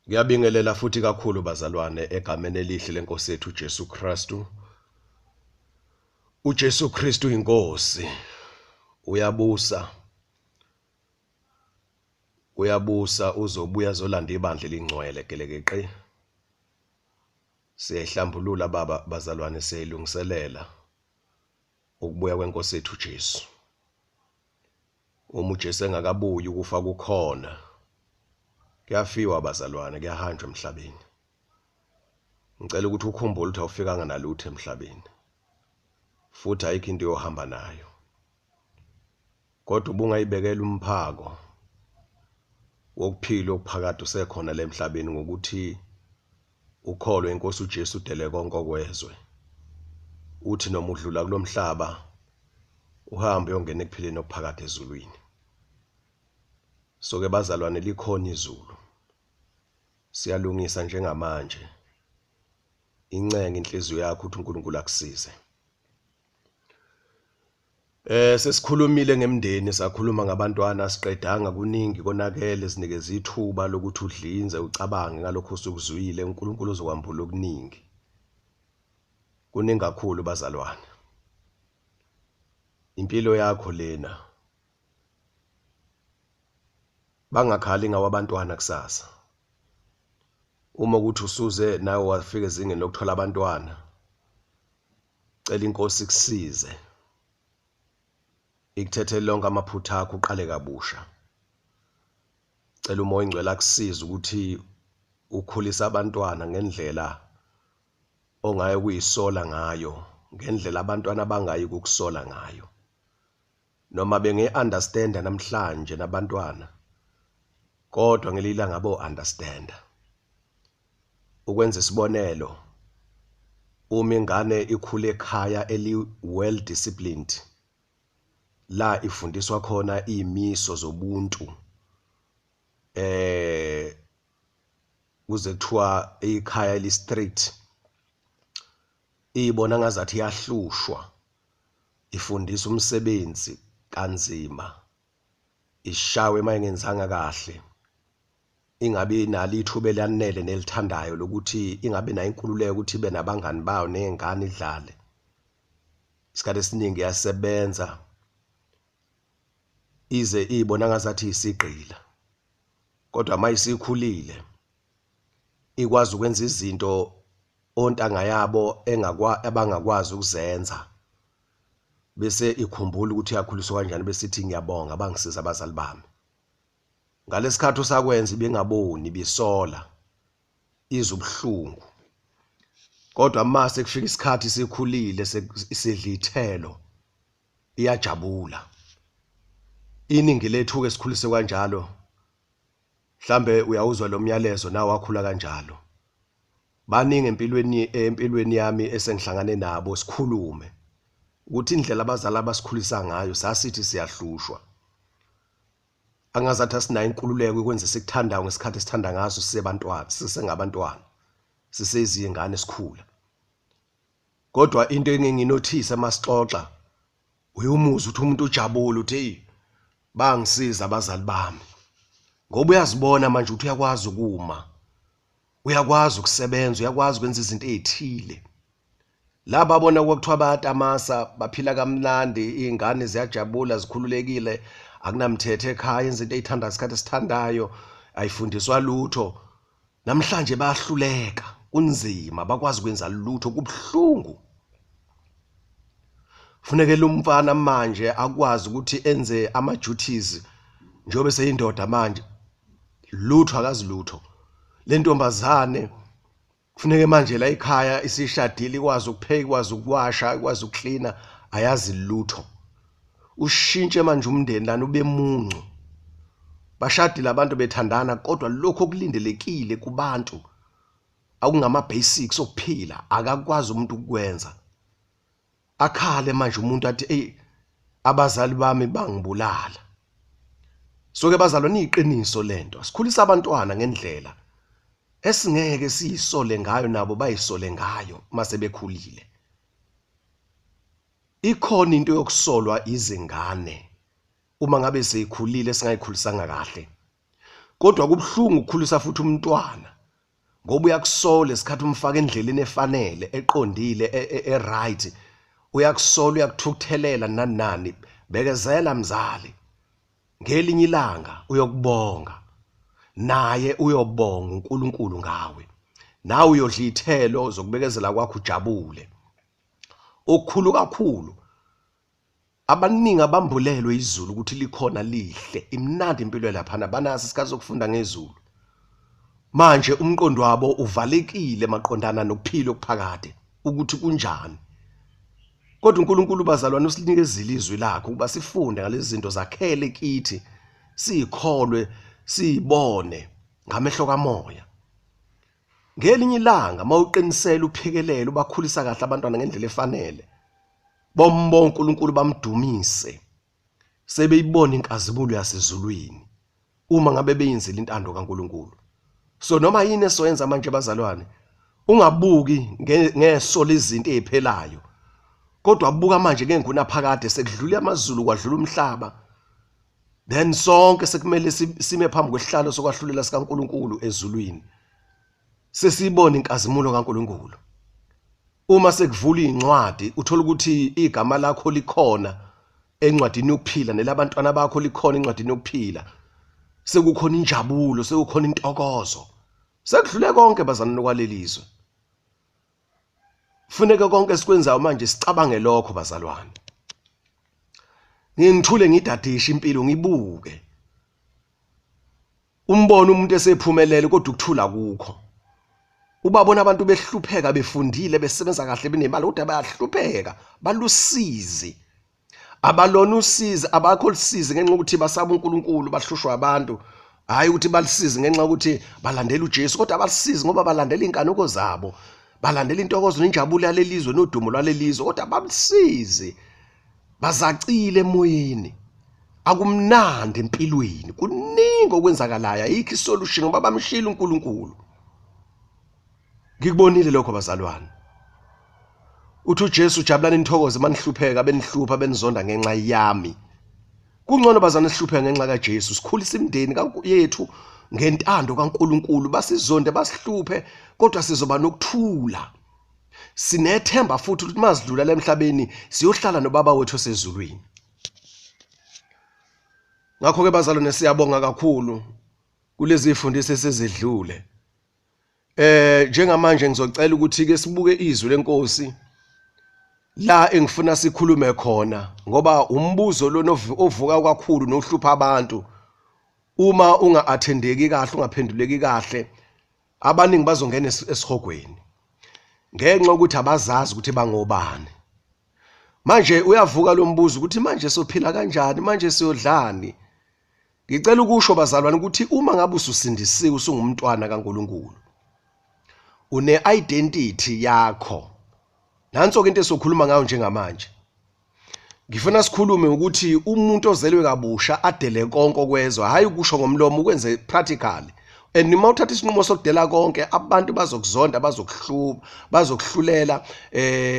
Ngiyabingelela futhi kakhulu bazalwane egameni elihle lenkosi yethu Jesu Kristu. uJesu Kristu inkosi. Uyabusa. Uzobuya zolanda ibandla elingcwele gelekeqe. Siyahlambulula baba bazalwane, siyilungiselela ukubuya kwenkosi yethu Jesu. Uma uJesu engakabuyi ukufa kukhona. Kuyafiwa bazalwane, kuyahanjwa emhlabeni. Ngicela ukuthi ukhumbule ukuthi awufikanga nalutho emhlabeni. Futhi ayikho into yohamba nayo. Kodwa ubungayibekela umphako wokuphila okuphakade usekhona la emhlabeni ngokuthi ukholwe inkosi uJesu udele konke okwezwe. Uthi noma udlula kulomhlaba uhambe uyongena ekuphileni okuphakade ezulwini. So ke bazalwane, likhona izulu. Siyalungisa njengamanje. Incenga inhliziyo yakho ukuthi uNkulunkulu akusize. Sesikhulumile ngemndeni, sakhuluma ngabantwana, siqedanga kuningi konakele, sinikeza ithuba lokuthi udlinze ucabange ngalokho osukuzwile. uNkulunkulu uzokwambula okuningi. Kuningi kakhulu bazalwane. Impilo yakho lena bangakhali ngawabantwana kusasa. Uma ukuthi usuze nawe wafika ezingeni lokuthola abantwana, cela inkosi ikusize. Ikuthethe lonke amaphutha akho uqale kabusha. Cela umoya oyingcwele akusize ukuthi ukhulisa abantwana ngendlela ongaye kuyisola ngayo, ngendlela abantwana abangayi ukukusola ngayo. Noma benge-understand namhlanje nabantwana, kodwa ngelilanga bo-understand. Ukwenza isibonelo, uma ingane ikhule ekhaya eli-well disciplined, la ifundiswa khona izimiso zobuntu, kuze kuthiwa ikhaya eli-strict, ibona ngazathi iyahlushwa, ifundisa umsebenzi kanzima, ishawe mayengenzanga kahle, ingabe nalo ithuba elanele nelithandayo lokuthi ingabe nayo inkululeko ukuthi ibe nabangani bayo nezingane idlale. Isikhathi esiningi yasebenza ize ibona ngazathi isigqila, kodwa mayisikhulile ikwazi ukwenza izinto ontanga yabo abangakwazi ukuzenza, bese ikhumbula ukuthi yakhuliswa kanjani, bese ithi ngiyabonga bangisiza abazali bami. Ngalesikhathi usakwenza ibengaboni, bisola, izubuhlungu. Kodwa mase kufika isikhathi sikhulile, isidla ithelo, iyajabula. Iningi lethu ke sikhulise kanjalo, mhlambe uyawuzwa lo myalezo nawe wakhula kanjalo. Baningi empilweni yami esengihlangane nabo sikhulume ukuthi indlela abazali abasikhulisa ngayo sasithi siyahlushwa. Angazathi asinayo inkululeko ukwenza sikuthandayo ngesikhathi esithanda ngaso sisebantwana, sisengabantwana, sisezingane esikhula. Kodwa into enginginothisa masixoxa, uyumuza ukuthi umuntu ujabule uthi hey, bangisiza abazali bami. Ngoba uyazibona manje ukuthi uyakwazi ukuma, uyakwazi ukusebenza, uyakwazi ukwenza izinto ezithile. Laba babona kwakuthiwa bayatamasa, baphila kamnandi, izingane ziyajabula, zikhululekile, akunamthetho ekhaya, yenza into eyithanda isikhathi esithandayo, ayifundiswa lutho. Namhlanje bayahluleka, kunzima, bakwazi ukwenza lutho, kubuhlungu. Kufuneka lo mfana manje akwazi ukuthi enze ama duties njengoba seyindoda manje, lutho akazi lutho. Le ntombazane kufuneka manje la ekhaya isishadile, ikwazi ukupheka, ikwazi ukuwasha, ikwazi ukuklina, ayazi lutho. Ushintshe manje umndeni lana ube muncu. Bashadile abantu bethandana, kodwa lokho okulindelekile kubantu akungama basics okuphila akakwazi umuntu ukwenza. Akhale manje umuntu athi hey, abazali bami bangibulala. So ke bazalwane, iqiniso lento sikhulisa abantwana ngendlela esingeke siyisole ngayo nabo bayisole ngayo mase bekhulile. Ikhona into yokusolwa izingane uma ngabe seyikhulile singayikhulisanga kahle. kodwa kubhlungu ukukhulisa futhi umntwana ngoba uyakusola esikhathi umfaka endleleni efanele eqondile right uyakusola uyakuthukuthelela nani bekezela mzali ngelinye ilanga uyokubonga naye uyobonga uNkulunkulu ngawe nawe uyodla ithelo zokubekezela kwakho ujabule okukhulu kakhulu abaningi abambulelwe izulu ukuthi likhona lihle imnandi impilo lapha banazi isikhathi sokufunda ngezulu manje umqondo wabo uvalekile maqondana nokuphila okuphakade ukuthi kunjani kodwa uNkulunkulu bazalwane usinikezile izwi lakhe ukuba sifunde ngalezi zinto zakhele kithi sikholwe sibone ngamehlo kamoya ngelinye ilanga mawuqinisela uphekelele ubakhulisa kahle abantwana ngendlela efanele bombonke uNkulunkulu bamdumise sebeyibona inkazimulo yasezulwini uma ngabe beyenzile intando kaNkulunkulu so noma yini esoyenza manje bazalwane ungabuki ngeso lezinto eziphelayo kodwa abuka manje ngenguna phakade sekudlula amazulu kwadlula umhlaba then sonke sekumele sime phambi kwesihlalo sokwahlulela sikaNkulunkulu ezulwini sesibona inkazimulo kaNkulunkulu uma sekuvula incwadi uthola ukuthi igama lakho likhona encwadini yokuphila nelabantwana bakho likhona encwadini yokuphila sekukhona injabulo sekukhona intokozo sekudlule konke bazana nokwalelizwe kufuneka konke sikwenzayo manje sicabange lokho bazalwane ngithule ngidadisha impilo ngibuke umbone umuntu esephumelele kodwa ukuthula kukho ubabona abantu behlupheka befundile besebenza kahle benemali kodwa bayahlupheka balusizi abalona usizi abakho lusizi ngenxa ukuthi basaba uNkulunkulu bahlushwa abantu hayi ukuthi balisize ngenxa ukuthi balandela uJesu kodwa abalisizi ngoba balandela inkanuko zabo balandela intokozo nenjabulo yalelizwe nodumo lwalelizwe kodwa babisize bazacile emoyeni akumnandi empilweni kuningi okwenzakalayo ayikho isolution ngoba bamshila uNkulunkulu ngikubonile lokho bazalwane uthi uJesu ujabulana intokozo manihlupheka benihlupha benizonda ngenxa yami kungcono bazana sihlupheka ngenxa kaJesu sikhulisa imndeni yethu ngentando kaNkulunkulu basizonde basihluphe kodwa sizoba nokuthula sinethemba futhi ukuthi mazidlula emhlabeni siyohlala nobaba wethu osezulwini ngakho ke bazalwane siyabonga kakhulu kulezi zifundisi esezidlule njengamanje ngizocela ukuthi ke sibuke izwi lenkosi la engifuna sikhulume khona ngoba umbuzo lo ovuka kakhulu nohlupha abantu uma unga-attendeki kahle ungaphenduleki kahle abaningi bazongena esihogweni ngenxa ukuthi abazazi ukuthi bangobani manje uyavuka lo mbuzo ukuthi manje sophila kanjani manje siyodlani ngicela ukusho bazalwane ukuthi uma ngabe ususindisiwe usungumntwana kaNkulunkulu une identity yakho nanso ke into esokhuluma ngayo njengamanje ngifuna sikhulume ukuthi umuntu ozelwe kabusha adele konke okwezwa hayi ukusho ngomlomo ukwenze practically and nima uthatha isinqumo sokudela konke abantu bazokuzonda bazokuhluba bazokuhlulela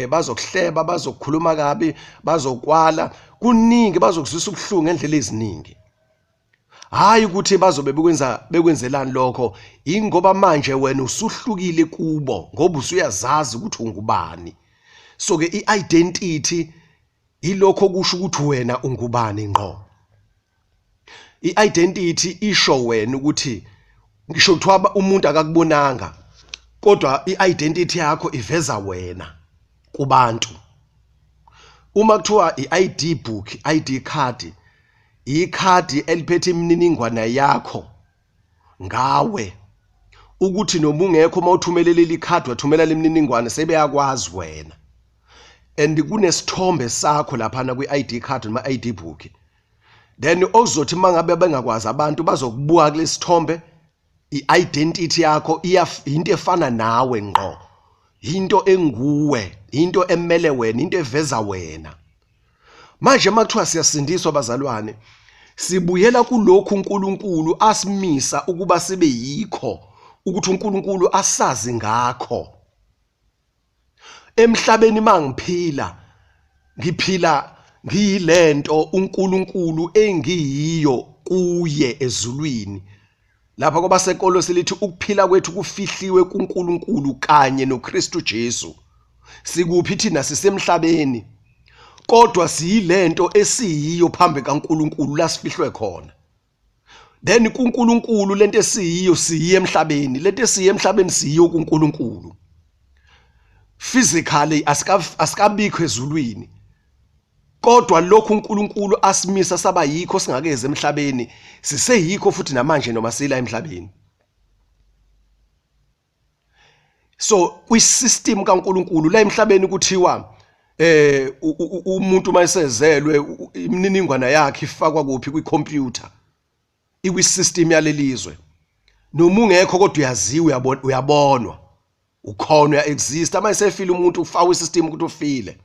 bazokuhleba bazokukhuluma kabi bazokwala kuningi bazokuzwisa ubuhlungu ngendlela eziningi hayi ukuthi bazobe bekwenzelani lokho ingoba manje wena usuhlukile kubo ngoba usuyazazi ukuthi ungubani so ke i-identity ilokho kusho ukuthi wena ungubani ngqo i-identity isho wena ukuthi ngisho kuthiwa umuntu akakubonanga kodwa i-identity yakho iveza wena kubantu uma kuthiwa i-ID book ID card ikhadi eliphethe imininingwane yakho ngawe ukuthi noma ungekho mawuthumelele ikhadi wathumela lemininingwane sebeyakwazi wena and kunesithombe sakho lapha na kwi-ID card noma ID book then ozothi mangabe bengakwazi abantu bazokubuka kulesithombe i-identity yakho into efana nawe ngqo into enguwe into emele wena into eveza wena manje makuthiwa siyasindiswa bazalwane sibuyela kulokhu uNkulunkulu asimisa ukuba sibe yikho ukuthi uNkulunkulu asazi ngakho emhlabeni mangiphila ngiphila ngiyilento uNkulunkulu engiyiyo kuye ezulwini lapha kwabasekolo silithi ukuphila kwethu kufihliwe kuNkulunkulu kanye noKristu Jesu. Sikuphi thina sisemhlabeni kodwa siyilento esiyiyo phambi kaNkulunkulu la sifihlwe khona. Then kuNkulunkulu lento esiyiyo siyiye emhlabeni, lento esiyiye emhlabeni siyiyo kuNkulunkulu. Physically asikabikho ezulwini. Kodwa lokhu uNkulunkulu asimisa saba yikho singakeze emhlabeni, siseyikho futhi namanje noma sila emhlabeni. So kwisystem kaNkulunkulu la emhlabeni kuthiwa umuntu mayesezelwe imininingwana yakhe ifakwa kuphi kwicomputer. Ikwisystem yalelizwe. Noma ungekho kodwa uyaziwa uyabonwa. Ukhona uya-exist mayesefile umuntu ufaka isystem ukuthi ufile.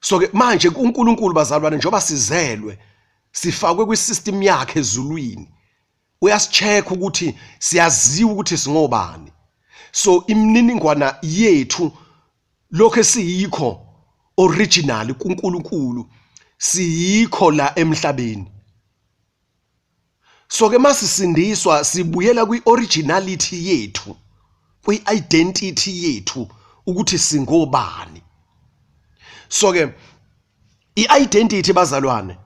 So ke manje uNkulunkulu bazalwane njoba sizelwe sifakwe kwisystem yakhe ezulwini. Uyasicheck ukuthi siyaziwa ukuthi singobani. So imininingwana yethu lokho esiyikho original kuNkulunkulu siyikho la emhlabeni. So ke masisindiswa sibuyela kwi-originality yethu, kwi-identity yethu ukuthi singobani. So ke i-identity bazalwane,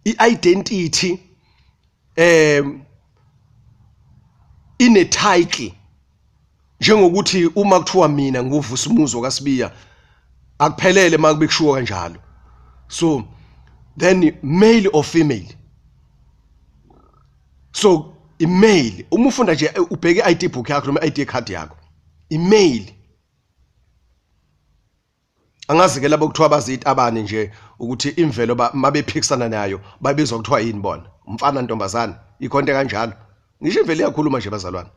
i-identity ine title njengokuthi uma kuthiwa mina nguvusa umuzo kaSibiya akuphelele makube kushiwo kanjalo. So then male or female. So i-male uma ufunda nje ubheke i-ID book yakho noma i-ID card yakho, i-male. Angazi ke labo kuthiwa bazithi abani nje ukuthi imvelo mabephikisana nayo babizwa kuthiwa yini bona, umfana ntombazana, ikhonto kanjalo. Ngisho imvelo iyakhuluma nje bazalwane.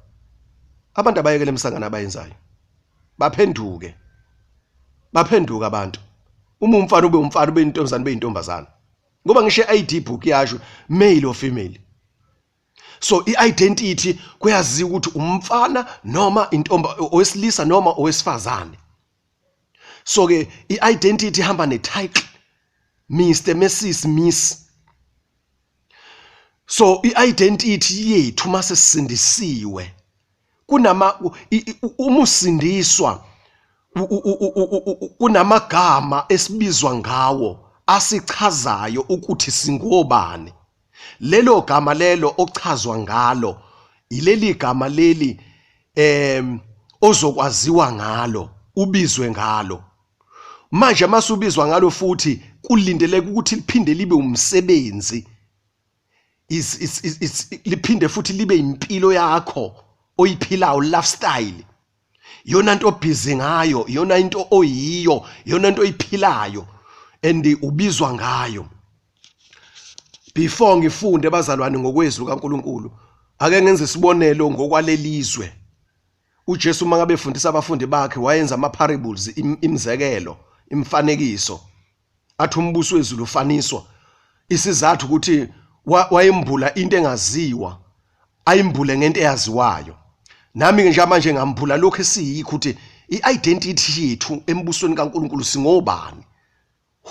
Abantu abayekele emsangana abayenzayo baphenduke abantu. Uma umfana ube umfana ube intombazana ube intombazana, ngoba ngisho i-ID book yasho male or female. So i-identity kuyaziwa ukuthi umfana noma intomba owesilisa noma owesifazane. So ke i-identity ihamba ne-title Mr, Mrs, Miss. So i-identity yethu mase sisindisiwe kunama umusindiswa kunamagama esibizwa ngawo asichazayo ukuthi singobani. Lelo gama lelo ochazwa ngalo ileli gama leli ozokwaziwa ngalo, ubizwe ngalo. Manje masubizwa ngalo futhi kulindeleke ukuthi liphinde libe umsebenzi, liphinde futhi libe impilo yakho oyiphilayo, lifestyle. Yona into obhizi ngayo, yona into oyiyo, yona into oyiphilayo and ubizwa ngayo. Before ngifunde bazalwane ngokwezwi kaNkulunkulu, ake ngenze isibonelo ngokwalelizwe. uJesu mangabe efundisa abafundi bakhe wayenza ama parables, imzekelo, imfanekiso. Athi umbuso wezulu ufaniswa. Isizathu ukuthi wayembula into engaziwa, ayimbule ngento eyaziwayo. Nami ke nje manje ngambula lokho esiyikho ukuthi i-identity yethu embusweni kaNkulunkulu singobani.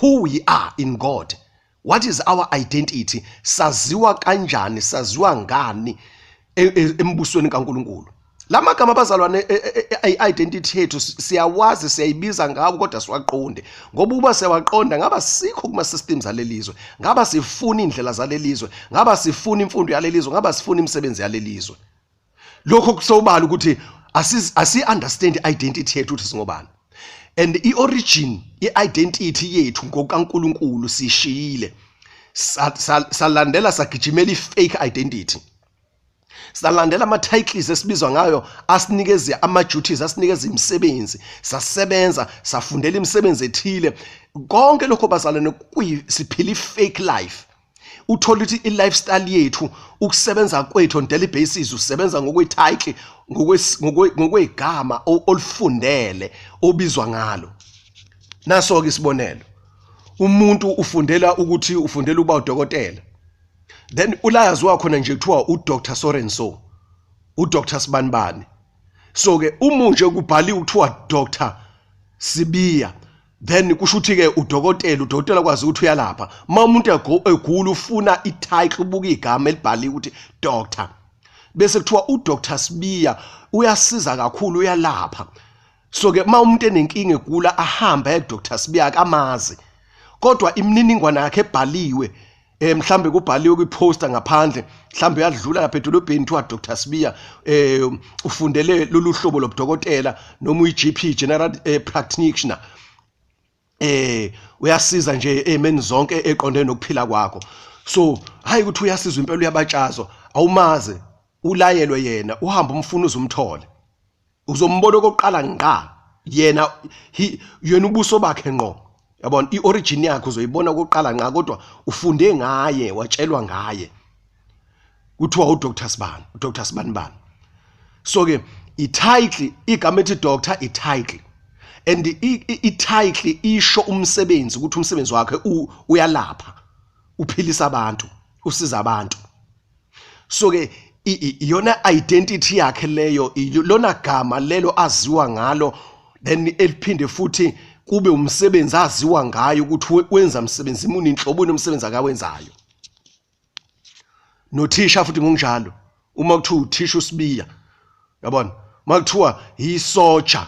Who we are in God. What is our identity? Saziwa kanjani, saziwa ngani embusweni kaNkulunkulu. Lamagama abazalwane i-identity yethu siyawazi, siyayibiza ngawo kodwa siwaqonde. Ngoba uba siyawaqonda ngaba sikho kuma systems alelizwe, ngaba sifuna indlela zalelizwe, ngaba sifuna imfundo yalelizwe, ngaba sifuna imisebenzi yalelizwe. Lokho kusobala ukuthi asi understand identity yethu ukuthi singobani. And i-origin ye-identity yethu ngokaNkulunkulu sishiyile. Salandela sagijimela i-fake identity. Salandela ama-titles esibizwa ngayo asinikeza ama-duties, asinikeza imisebenzi, sasebenza, safundela imisebenzi ethile. Konke lokho bazalwane siphila i-fake life. Uthola ukuthi i-lifestyle yethu, ukusebenza kwethu on daily basis usebenza ngokwe-title, ngokwegama olufundele obizwa ngalo. Naso ke isibonelo, umuntu ufundela ukuthi ufundela ukuba udokotela. Then ulayazi wakhona nje kuthiwa uDr Sorenso, uDr Sibanibani. So ke umunje kubhaliwe kuthiwa Dr Sibiya, then kusho ukuthi ke udokotela kwazi ukuthi uyalapha. Uma umuntu egula ufuna i-title ubuka igama elibhaliwe ukuthi doctor. bese kuthiwa uDr Sibiya uyasiza kakhulu uyalapha. So ke uma umuntu enenkinga egula ahambe kuDr Sibiya akamazi. Kodwa imininingwane yakhe ebhaliwe mhlambe kubhaliwe kwiposter ngaphandle mhlambe yadlula lapha edolobheni kuthiwa Dr Sibiya ufundele lolu hlobo lobudokotela noma uyiGP general practitioner uyasiza nje emeni zonke eqondene nokuphila kwakho. So hayi ukuthi uyasizwa impela uyabatshazo awumaze ulayelwe yena uhamba umfuna uzumthole uzombona okokuqala ngqa yena ubuso bakhe ngqo. Yabona iorigin yakhe uzoyibona okokuqala nqa kodwa ufunde ngaye watshelwa ngaye kuthiwa uDr Sibani uDr Sibani bani. So ke ititle igama ethi doctor ititle and ititle isho umsebenzi ukuthi umsebenzi wakhe uyalapha uphilisa abantu usiza abantu. So ke iyona identity yakhe leyo lona gama lelo aziwa ngalo then eliphinde futhi kube umsebenzi aziwa ngayo ukuthi wenza umsebenzi imuni inhlobo nomsebenzi akawenzayo. Nothisha futhi ngonjalo uma kuthiwa uthisha uSibiya yabona makuthiwa isoldier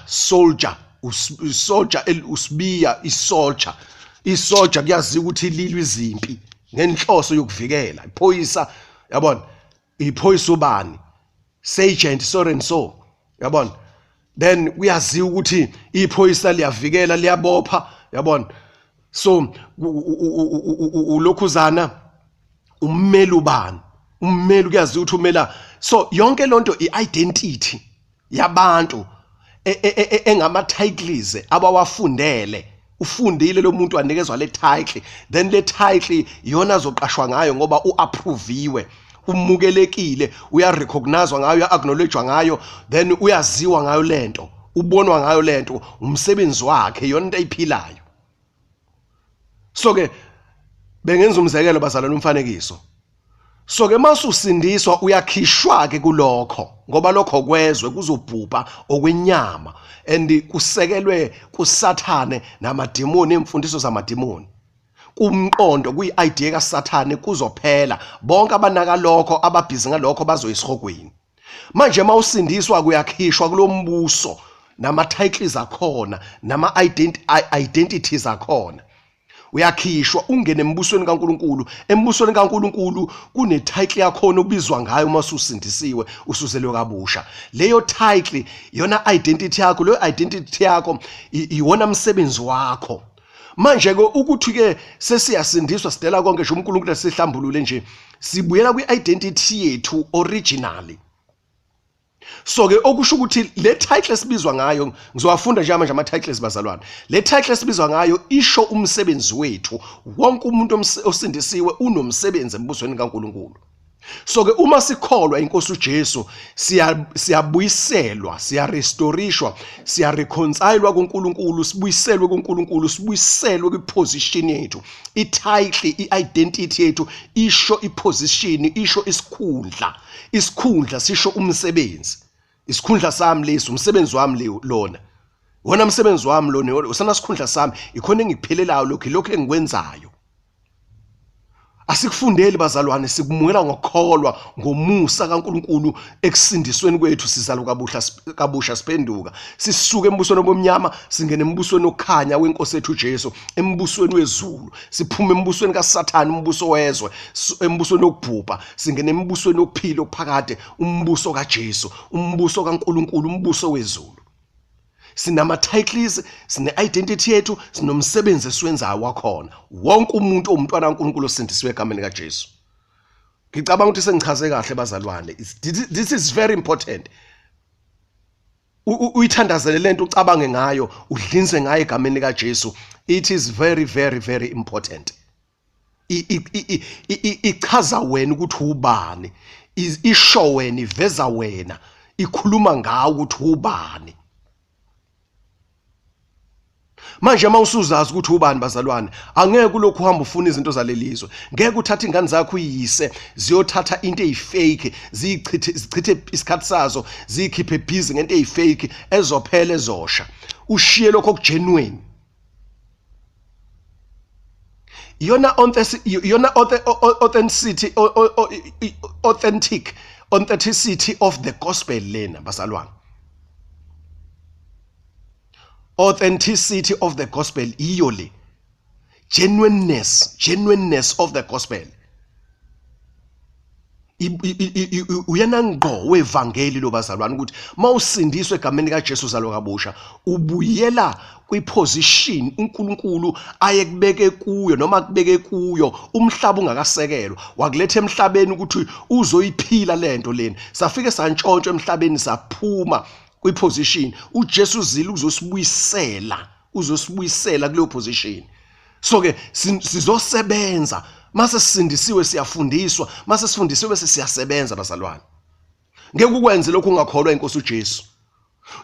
uSibiya isoldier kuyazi ukuthi lilwa izimpi ngenhloso yokuvikela iphoyisa yabona iphoyisa ubani sergeant so and so yabona. Then uyazi ukuthi iphoyisa liyavikela liyabopha yabona. So ulokhuzana ummeli ubani ummeli kuyazi ukuthi umela. So yonke lonto iidentity yabantu engama titles abawafundele ufundile lo muntu anikezwa le title then le title iyona azoqashwa ngayo ngoba uapproviwe umukelekile uyarecognizwa ngayo uacknowledgewa ngayo then uyaziwa ngayo lento ubonwa ngayo lento umsebenzi wakhe yona into ayiphilayo. So ke bengenza umzekelo bazalana umfanekiso. So ke masusindiswa uyakhishwa ke kulokho ngoba lokho kwezwe kuzobhubha okwenyama and kusekelwe kusathane namademoni emfundiso zamademoni. Umqondo kuyiidea kaSathane kuzophela bonke abanaka lokho ababhizi ngalokho bazoyisihogweni. Manje mawusindiswa kuyakhishwa kulombuso nama titles akhona nama identities akhona uyakhishwa ungene embusweni kaNkuluNkulu. Embusweni kaNkuluNkulu kune title yakhona ubizwa ngayo uma ususindisiwe usuzelwe kabusha. Leyo title yona identity yakho, leyo identity yakho iwona umsebenzi wakho. Manje ke ukuthi ke sesiyasindiswa sidela konke nje uNkulunkulu sihlambulule nje sibuyela kwi-identity yethu originally. So ke okusho ukuthi le title esibizwa ngayo ngizowafunda nje manje ama titles bazalwane. Le title esibizwa ngayo isho umsebenzi wethu. Wonke umuntu osindisiwe unomsebenzi embusweni kaNkulunkulu. So ke uma sikholwa inkosi uJesu siyabuyiselwa siyarestorishwa siyareconcilwa kuNkulunkulu sibuyiselwe kuNkulunkulu sibuyiselwe kwiposition yethu. Ititle iidentity yethu isho iposition isho isikhundla sisho umsebenzi. Isikhundla sami leso umsebenzi wami lona wona umsebenzi wami lona usana isikhundla sami ikhona engiphelelayo lokho engikwenzayo. Asikufundeli bazalwane sikumukela ngokholwa ngomusa kaNkuluNkulu ekusindisweni kwethu sizalwa kabusha sipenduka sisuke embusweni obomnyama singene embusweni okhanya wenkosi yethu uJesu embusweni wezulu siphuma embusweni kaSathane umbuso wezwe embusweni okubhubha singene embusweni okuphila okuphakade umbuso kaJesu umbuso kaNkuluNkulu umbuso wezulu. Sinama titles sine identity yethu sinomsebenzi esiwenzayo wakhona wonke umuntu omntwana kaNkuluNkulu osindisiwe egameni kaJesu. Ngicabanga ukuthi sengichaze kahle bazalwane. This is very important. Uyithandazele lento ucabange ngayo udlinze ngayo egameni kaJesu. It is very very very important. Ichaza wena ukuthi ubani, isho wena iveza wena, ikhuluma ngawe ukuthi ubani. Manje mawusuzazi ukuthi ubani bazalwane angeke ulokhu uhamba ufuna izinto zalelizwe. Ngeke uthathe ingane zakho uyise ziyothatha into eyifake zichithe isikhathi sazo zikhiphe busy ngento eyifake ezophela ezosha. Ushiye lokho kugenuine. Yona authenticity Authenticity of the gospel lena bazalwane. Authenticity of the gospel iyo le. Genuineness of the gospel. Uyena ngqo wevangeli lo bazalwane ukuthi mawusindiswe egameni kaJesu zalwa kabusha ubuyela kwiposition uNkulunkulu ayekubeke kuyo noma kubeke kuyo umhlaba ungakasekelwa wakuletha emhlabeni ukuthi uzoyiphila lento leni safike santshontsho emhlabeni saphuma kwiposition uJesu zile uzosibuyisela kuleyo position. So ke sizosebenza mase sisindisiwe siyafundiswa mase sifundisiwe bese siyasebenza bazalwane. Ngeke ukwenze lokho ungakholwa inkosi uJesu.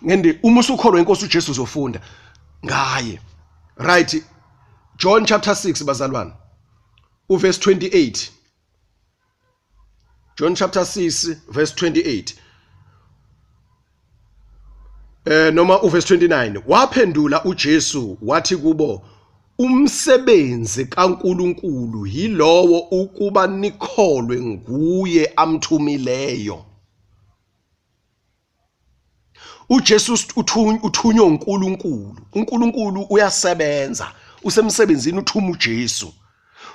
Ngende uma usukholwa inkosi uJesu uzofunda ngaye. Right. John chapter 6 bazalwane. Verse 28. John chapter 6 verse 28. Noma verse 29. Waphendula uJesu wathi kubo umsebenzi kaNkulunkulu yilowo ukuba nikholwe nguye amthumileyo. uJesu uthunywa uNkulunkulu. uNkulunkulu uyasebenza usemsebenzini uthuma uJesu.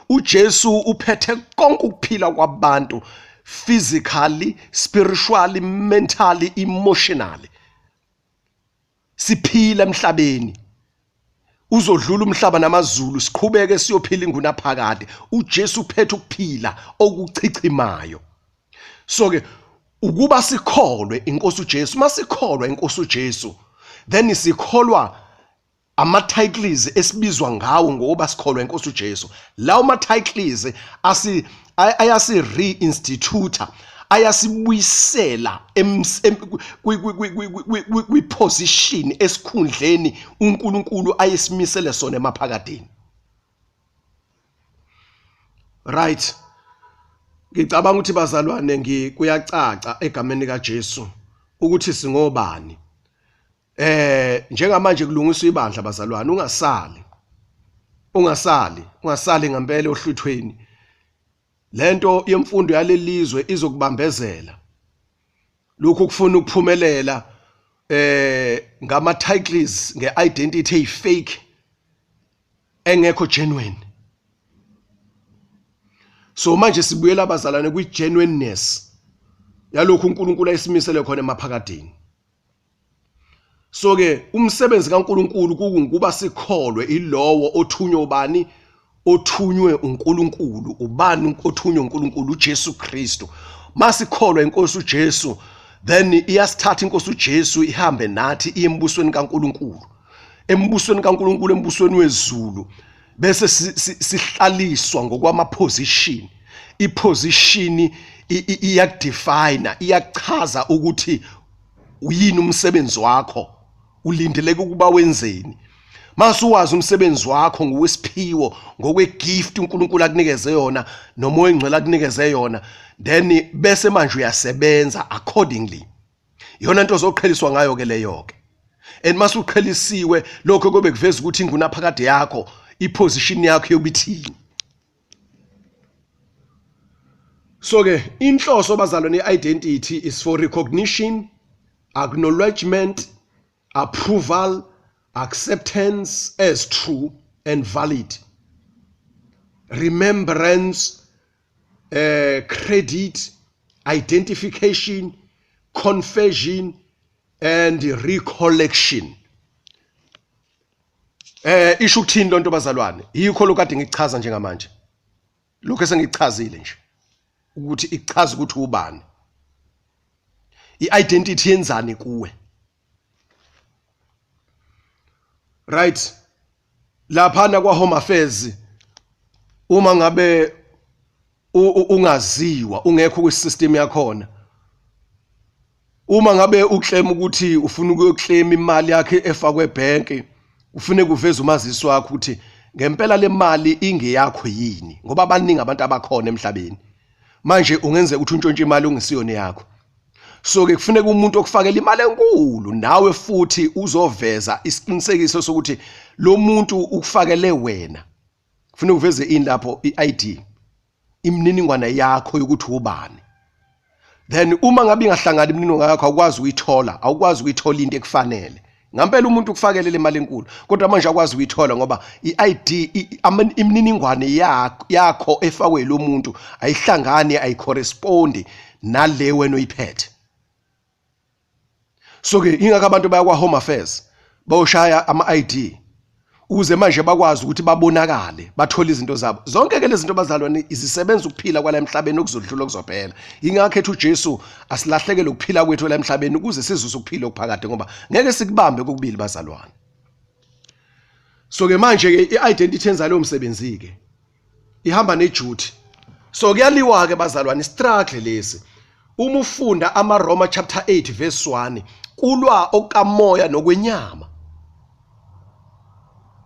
uJesu uphethe konke ukuphila kwabantu physically, spiritually, mentally, emotionally. Siphila emhlabeni. Uzodlula umhlaba namazulu siqhubeke siyophila ingunaphakade. uJesu uphethe ukuphila okuchichimayo. So ke ukuba sikholwe inkosi uJesu, masikholwa inkosi uJesu, then sikholwa ama titles esibizwa ngawo ngoba sikholwa inkosi uJesu. Lawo ma titles ayasi reinstitute, ayasibuyisela kwi-position esikhundleni uNkulunkulu ayesimisele sona emaphakadeni. Right. Ngicabanga ukuthi bazalwane kuyacaca egameni kaJesu ukuthi singobani. Njengamanje kulungiswa ibandla bazalwane, ungasali ngempela ohluthweni. Lento yemfundo yalelizwe izokubambezela. Lokhu kufuna ukuphumelela ngama titles ngeidentity eyifake engekho genuine. So manje sibuyela abazalwane kwi-genuineness yalokhu uNkulunkulu ayisimisele khona emaphakadeni. So ke umsebenzi kaNkulunkulu kuba sikholwe ilowo othunywa ubani, othunywe uNkulunkulu. Ubani othunywe uNkulunkulu? uJesu Kristu. Masikholwa inkosi uJesu, then iyasithatha inkosi uJesu ihambe nathi embusweni kaNkulunkulu. Embusweni kaNkulunkulu, embusweni wezulu. Bese sihlaliswa ngokwama position. Iposition iyakudefine, iyachaza ukuthi uyini umsebenzi wakho, ulindeleke ukuba wenzeni. Masuwazi umsebenzi wakho ngowesiphiwo, ngokwegift uNkulunkulu akunikeze yona noma oyingcwele akunikeze yona, then bese manje uyasebenza accordingly. Yona into ozoqheliswa ngayo ke leyo ke. And masuqhelisiwe lokho kobe kuveza ukuthi ingunaphakade yakho, iposition yakho yobithini. So ke inhloso bazalwane ye-identity is for recognition, acknowledgement, approval, acceptance as true and valid, remembrance, credit, identification, confession and recollection. Isho ukuthini lonto bazalwane? Yikho lokade ngichaza njengamanje. Lokho esengichazile nje ukuthi ichaza ukuthi ubani. I-identity yenzani kuwe? Right. Laphana kwa Home Affairs uma ngabe ungaziwa, ungekho kwisystem yakhona, uma ngabe uclaim ukuthi ufuna ukuyoclaim imali yakhe efakwe ebank, ufune kuveza umazisi wakho ukuthi ngempela le mali ingeyakho yini, ngoba abaningi abantu abakhona emhlabeni. Manje ungenze ukuthi untshontshe imali ungesiyona yakho. So ke kufuneka umuntu okufakela imali enkulu, nawe futhi uzoveza isiqinisekiso sokuthi lo muntu ukufakele wena. Kufuneka uveze ini lapho i-ID, imininingwane yakho yokuthi ubani. then uma ngabe ingahlangana imininingwane yakho awukwazi ukuyithola into ekufanele. Ngampela umuntu ukufakele le mali enkulu kodwa manje akwazi ukuyithola ngoba i-ID imininingwane yakho efakwe lo muntu ayihlangani ayicorrespondi nale wena uyiphethe. So ke ingaka abantu baya kwa Home Affairs bayoshaya ama-ID ukuze manje bakwazi ukuthi babonakale bathole izinto zabo. Zonke ke lezi zinto bazalwane izisebenza ukuphila kwala emhlabeni okuzodlula kuzophela. Ingakho uJesu asilahlekele ukuphila kwethu la emhlabeni ukuze sizuze ukuphila okuphakade ngoba ngeke sikubambe kokubili bazalwane. So ke manje ke i-identity yenza lo msebenzi ke ihamba neduty. So kuyaliwa ke bazalwane struggle lesi. Uma ufunda amaRoma chapter 8 verse 1 kulwa okamoya nokwenyama.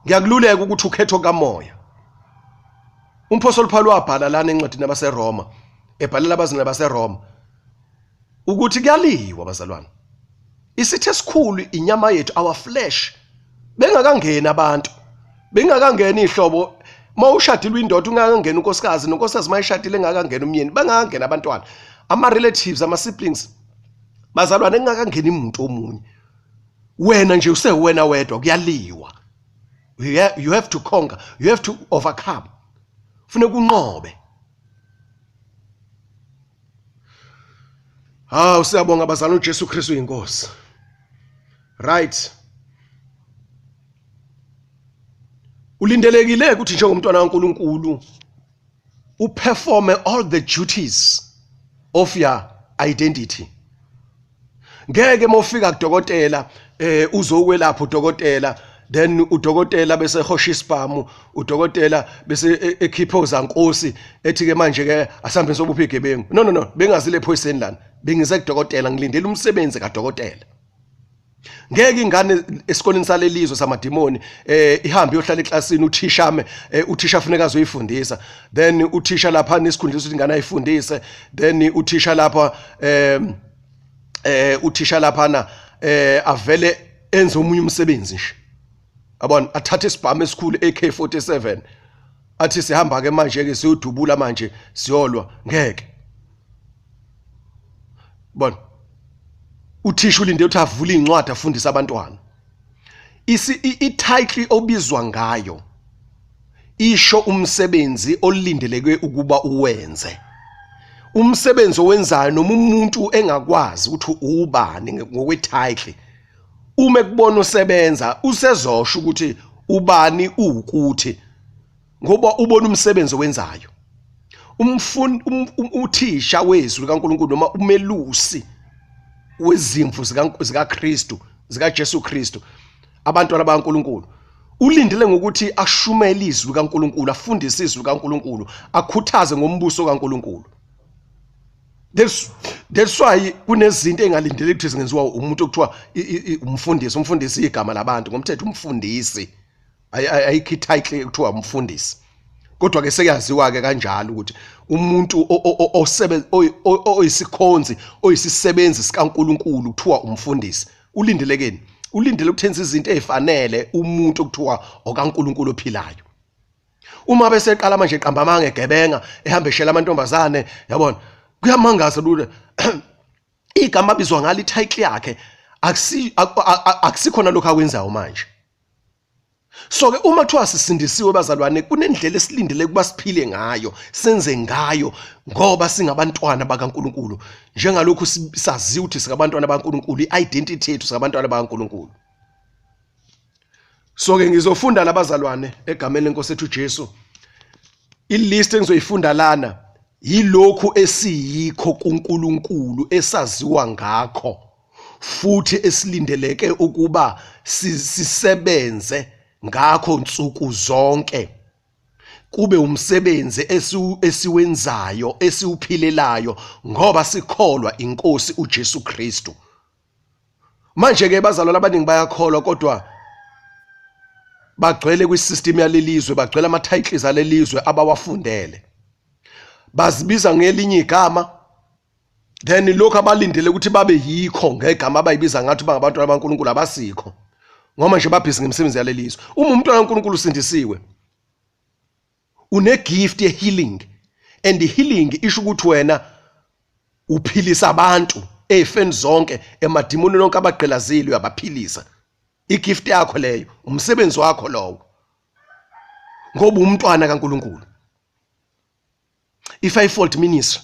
Ngiyakululeka ukuthi ukhetho kamoya. Umphostoli Paul wabhala lana encwadini yabaseRoma, ebhalela abazalwane baseRoma ukuthi kuyaliwa bazalwane. Isithe esikhulu inyama yethu, our flesh. Bengakangena abantu. Bengakangena ihlobo. Mawushadile indoda ungakangena unkosikazi, nonkosikazi mayishadile engakangena umyeni, bangakangena abantwana. Ama relatives, ama siblings. Bazalwane engakangena umuntu omunye. Wena nje usewena wedwa kuyaliwa. You have to conquer. You have to overcome. Funeka unqobe. Siyabonga bazalwane uJesu Kristu uyinkosi. Right. Ulindelekile ukuthi njengomntwana kaNkulunkulu uperform all the duties of your identity. Ngeke mawufika kudokotela uzokwelapha udokotela then udokotela bese hosha isibhamu, udokotela bese ekhipha ozankosi ethi ke manje ke asambe sobuphi igebengu. No, bengazile poison lana. Bengize kudokotela ngilindele umsebenzi kadokotela. Ngeke ingane esikoleni salelizwe samadimoni ihambe yohlala eklasini uthisha funeka azoyifundisa, then uthisha lapha nesikhundla ukuthi ingane ayifundise, then uthisha lapha uthisha lapha avele enze omunye umsebenzi nje. Abona athathe isibhamu esikhulu AK47 athi sihamba ke manje ke siyodubula manje siyolwa. Ngeke bona uthisha ulinde ukuthi avule incwadi afundise abantwana. I-title obizwa ngayo isho umsebenzi olindeleke ukuba uwenze. Umsebenzi owenzayo noma umuntu engakwazi ukuthi ubani ngokwe-title, uma kubona usebenza usezosho ukuthi ubani ukuthi ngoba ubona umsebenzi owenzayo. Uthisha wezwi likaNkulunkulu noma umelusi wezimvu zikaKristu, zikaJesu Kristu, abantwana bakaNkulunkulu ulindele ngokuthi ashumele izwi likaNkulunkulu, afundise izwi likaNkulunkulu, akhuthaze ngombuso kaNkulunkulu. That's why kunezinto engalindele ukuthi zingenziwa umuntu okuthiwa umfundisi igama labantu ngomthetho umfundisi ayikho title ekuthiwa umfundisi. Kodwa ke sekuyaziwa ke kanjalo ukuthi umuntu oyisikhonzi oyisisebenzi sikaNkulunkulu kuthiwa umfundisi. Ulindelekeni? Ulindele ukuthenza izinto ezifanele umuntu okuthiwa okaNkulunkulu ophilayo. Uma bese eqala manje eqamba amanga egebenga ehamba eshela amantombazane, yabona kuyamangaza lule igama abizwa ngalo ititle yakhe akusikhona lokho akwenzayo manje. So ke uma kuthiwa sisindisiwe bazalwane kunendlela esilindele kuba siphile ngayo, senze ngayo ngoba singabantwana bakaNkulunkulu. Njengalokhu saziwa ukuthi singabantwana bakaNkulunkulu, i-identity yethu singabantwana bakaNkulunkulu. So ke ngizofunda labazalwane egameni lenkosi ethu uJesu. I-list engizoyifunda lana yilokhu esiyikho kuNkulunkulu esaziwa ngakho futhi esilindeleke ukuba sisebenze ngakho nsuku zonke, kube umsebenzi esiwenzayo esiuphilelayo ngoba sikholwa inkosi uJesu Kristu. Manje ke bazalwane abaningi bayakholwa kodwa bagcwele kwisystem yalelizwe, bagcwele ama titles alelizwe abawafundele, bazibiza ngelinye igama, then lokho abalindele ukuthi babe yikho ngegama abayibiza ngathi bangabantwana bakaNkulunkulu abasikho ngoba nje babhizi ngemisebenzi yalelizwe. Uma umntwana kaNkulunkulu usindisiwe une gift ye healing, and healing isho ukuthi wena uphilisa abantu ezifeni zonke, emadimoni lonke abagqilazile uyabaphilisa. Igift yakho leyo, umsebenzi wakho lowo, ngoba umntwana kaNkulunkulu. I-5-fold ministry,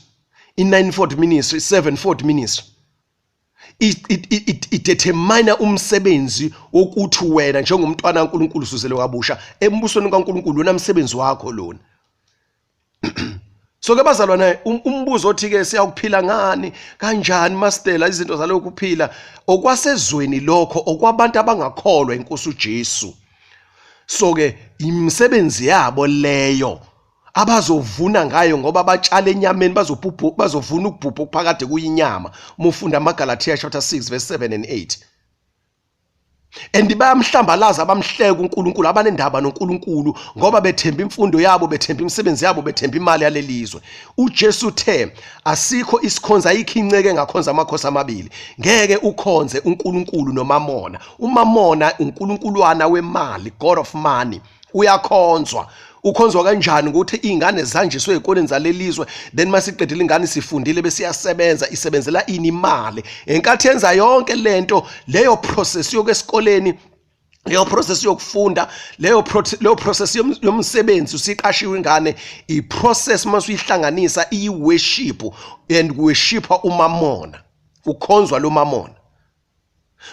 i-9-fold ministry, i-7-fold ministry, idetermine umsebenzi wokuthi wena njengomntwana kaNkulunkulu usuzele kabusha embusweni kaNkulunkulu, unamsebenzi wakho lona. So ke bazalwane, umbuzo othi ke siyakuphila ngani kanjani Mastela izinto zalokhu kuphila, okwasezweni lokho okwabantu abangakholwa iNkosi uJesu. So ke imisebenzi yabo leyo abazovuna ngayo, ngoba batshala enyameni bazovuna ukubhubha okuphakade kuyinyama. Mufunda amaGalatia chapter 6 verse 7 and 8. And bayamhlambalaza abamhleka uNkulunkulu, abanendaba noNkulunkulu, ngoba bethemba imfundo yabo, bethemba imisebenzi yabo, bethemba imali yalelizwe. uJesu uthe asikho isikhonza ayikhinceke ngakhonza amakhosi amabili. Ngeke ukhonze uNkulunkulu noMamona. uMamona uNkulunkuluwana wemali, God of money, uyakhonzwa. Ukhonzwa kanjani? Ukuthi izingane zanjiswe ezikoleni zalelizwe, then masiqedile ingane sifundile bese iyasebenza, isebenzela ini? Imali. Enkathi yenza yonke lento, leyo process yokwesikoleni, leyo process yokufunda, leyo process yomsebenzi usiqashiwe ingane, i-process masuyihlanganisa i-worship, and worshipwa uMamona, ukhonzwa lo Mamona.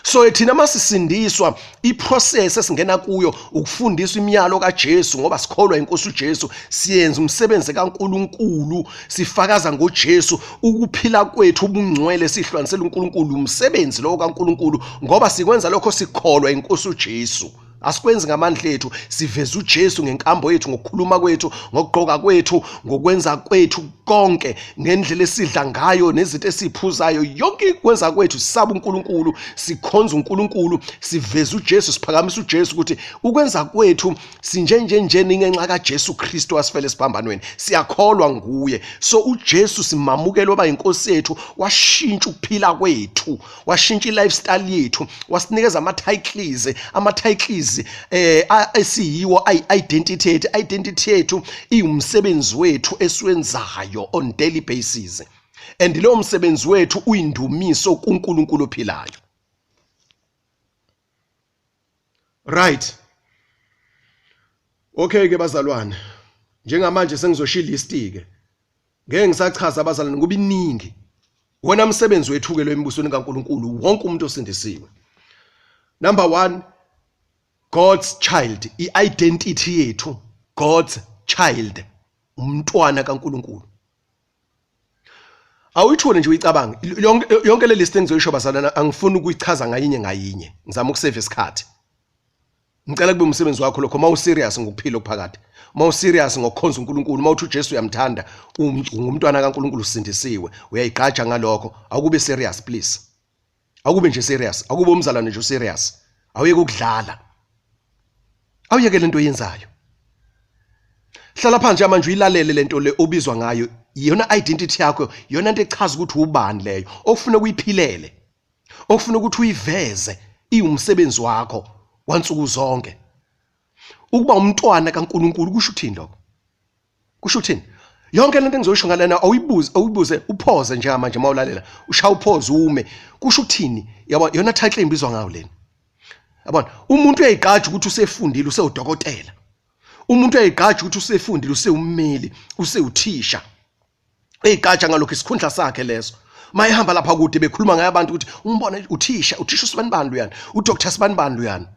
So thina masisindiswa, iprocess esingena kuyo ukufundiswa imiyalo kaJesu, ngoba sikholwa iNkosi uJesu, siyenza umsebenzi kaNkulunkulu, sifakaza ngoJesu. Ukuphila kwethu ubungcwele sihlukanisela uNkulunkulu, umsebenzi lo kaNkulunkulu, ngoba sikwenza lokho sikholwa iNkosi uJesu. Asikwenzi ngamandla ethu, siveza uJesu ngenkambo yethu, ngokukhuluma kwethu, ngokugqoka kwethu, ngokwenza kwethu konke, ngendlela esidla ngayo nezinto esiphuzayo, yonke ikwenza kwethu sisaba uNkulunkulu, sikhonza uNkulunkulu, siveza uJesu, siphakamisa uJesu, ukuthi ukwenza kwethu sinjenje ngenxa kaJesu Kristu wasifela esiphambanweni, siyakholwa nguye. So uJesu simamukela oba inkosi yethu, washintsha ukuphila kwethu, washintsha ilifestyle yethu, wasinikeza ama-titles esiyiwo identity yethu iumsebenzi wethu esiwenzayo on daily basis, and lo msebenzi wethu uyindumiso kuNkulunkulu ophilayo. Right. Okay ke bazalwane, njengamanje sengizoshiya ilist ke, ngeke ngisachaza abazalwane ngoba iningi. Wona umsebenzi wethu ke lo embusweni kaNkulunkulu, wonke umuntu osindisiwe. Number 1, God's child, i-identity yethu, God's child, umntwana kaNkulunkulu. Awuyithole nje uyicabanga yonke le list engizoyisho bazalana, angifuni ukuyichaza ngayinye ngayinye, ngizama ukusave isikhathi. Ngicela kube umsebenzi wakho lokho, uma userious ngokuphila okuphakade, uma userious ngokukhonza uNkulunkulu, uma uthi uJesu uyamthanda, ungumntwana kaNkulunkulu usindisiwe, uyayigqaja ngalokho, akube serious please. Akube nje serious, akube umzalwane nje serious. Awuyeke ukudlala. Awuyeke lento yenzayo. Hlala phansi manje uyilalele lento le obizwa ngayo, iyona identity yakho, iyona into echaza ukuthi ubani leyo, okufuna ukuyiphilele, okufuna ukuthi uyiveze, iumsebenzi wakho wansuku zonke. Ukuba umntwana kaNkulunkulu kusho uthini lokho? Kusho uthini? Yonke lento engizoyisho ngalena awuyibuze uphoze nje manje mawulalela, ushaya uphoze ume. Kusho uthini? Yabo yona title engibizwa ngayo lena. Yabona, umuntu uyayigqaja ukuthi usefundile, usewudokotela. Umuntu uyayigqaja ukuthi usefundile, usewummeli, usewuthisha. Uyayigqaja ngalokho isikhundla sakhe leso. Mayihamba lapha kude bekhuluma ngaye abantu ukuthi umbone uthisha usibanibani luyana, uDr sibanibani luyana.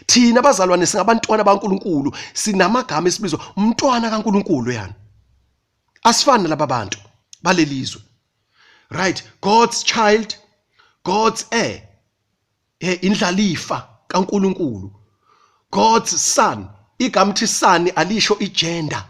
Thina abazalwane singabantwana baNkulunkulu, sinamagama esibizwa umntwana kaNkulunkulu yana. Asifani laba bantu balelizwe. Right, God's child, God's heir, indlalifa kaNkulunkulu, God's son. Igama lithi son alisho igender.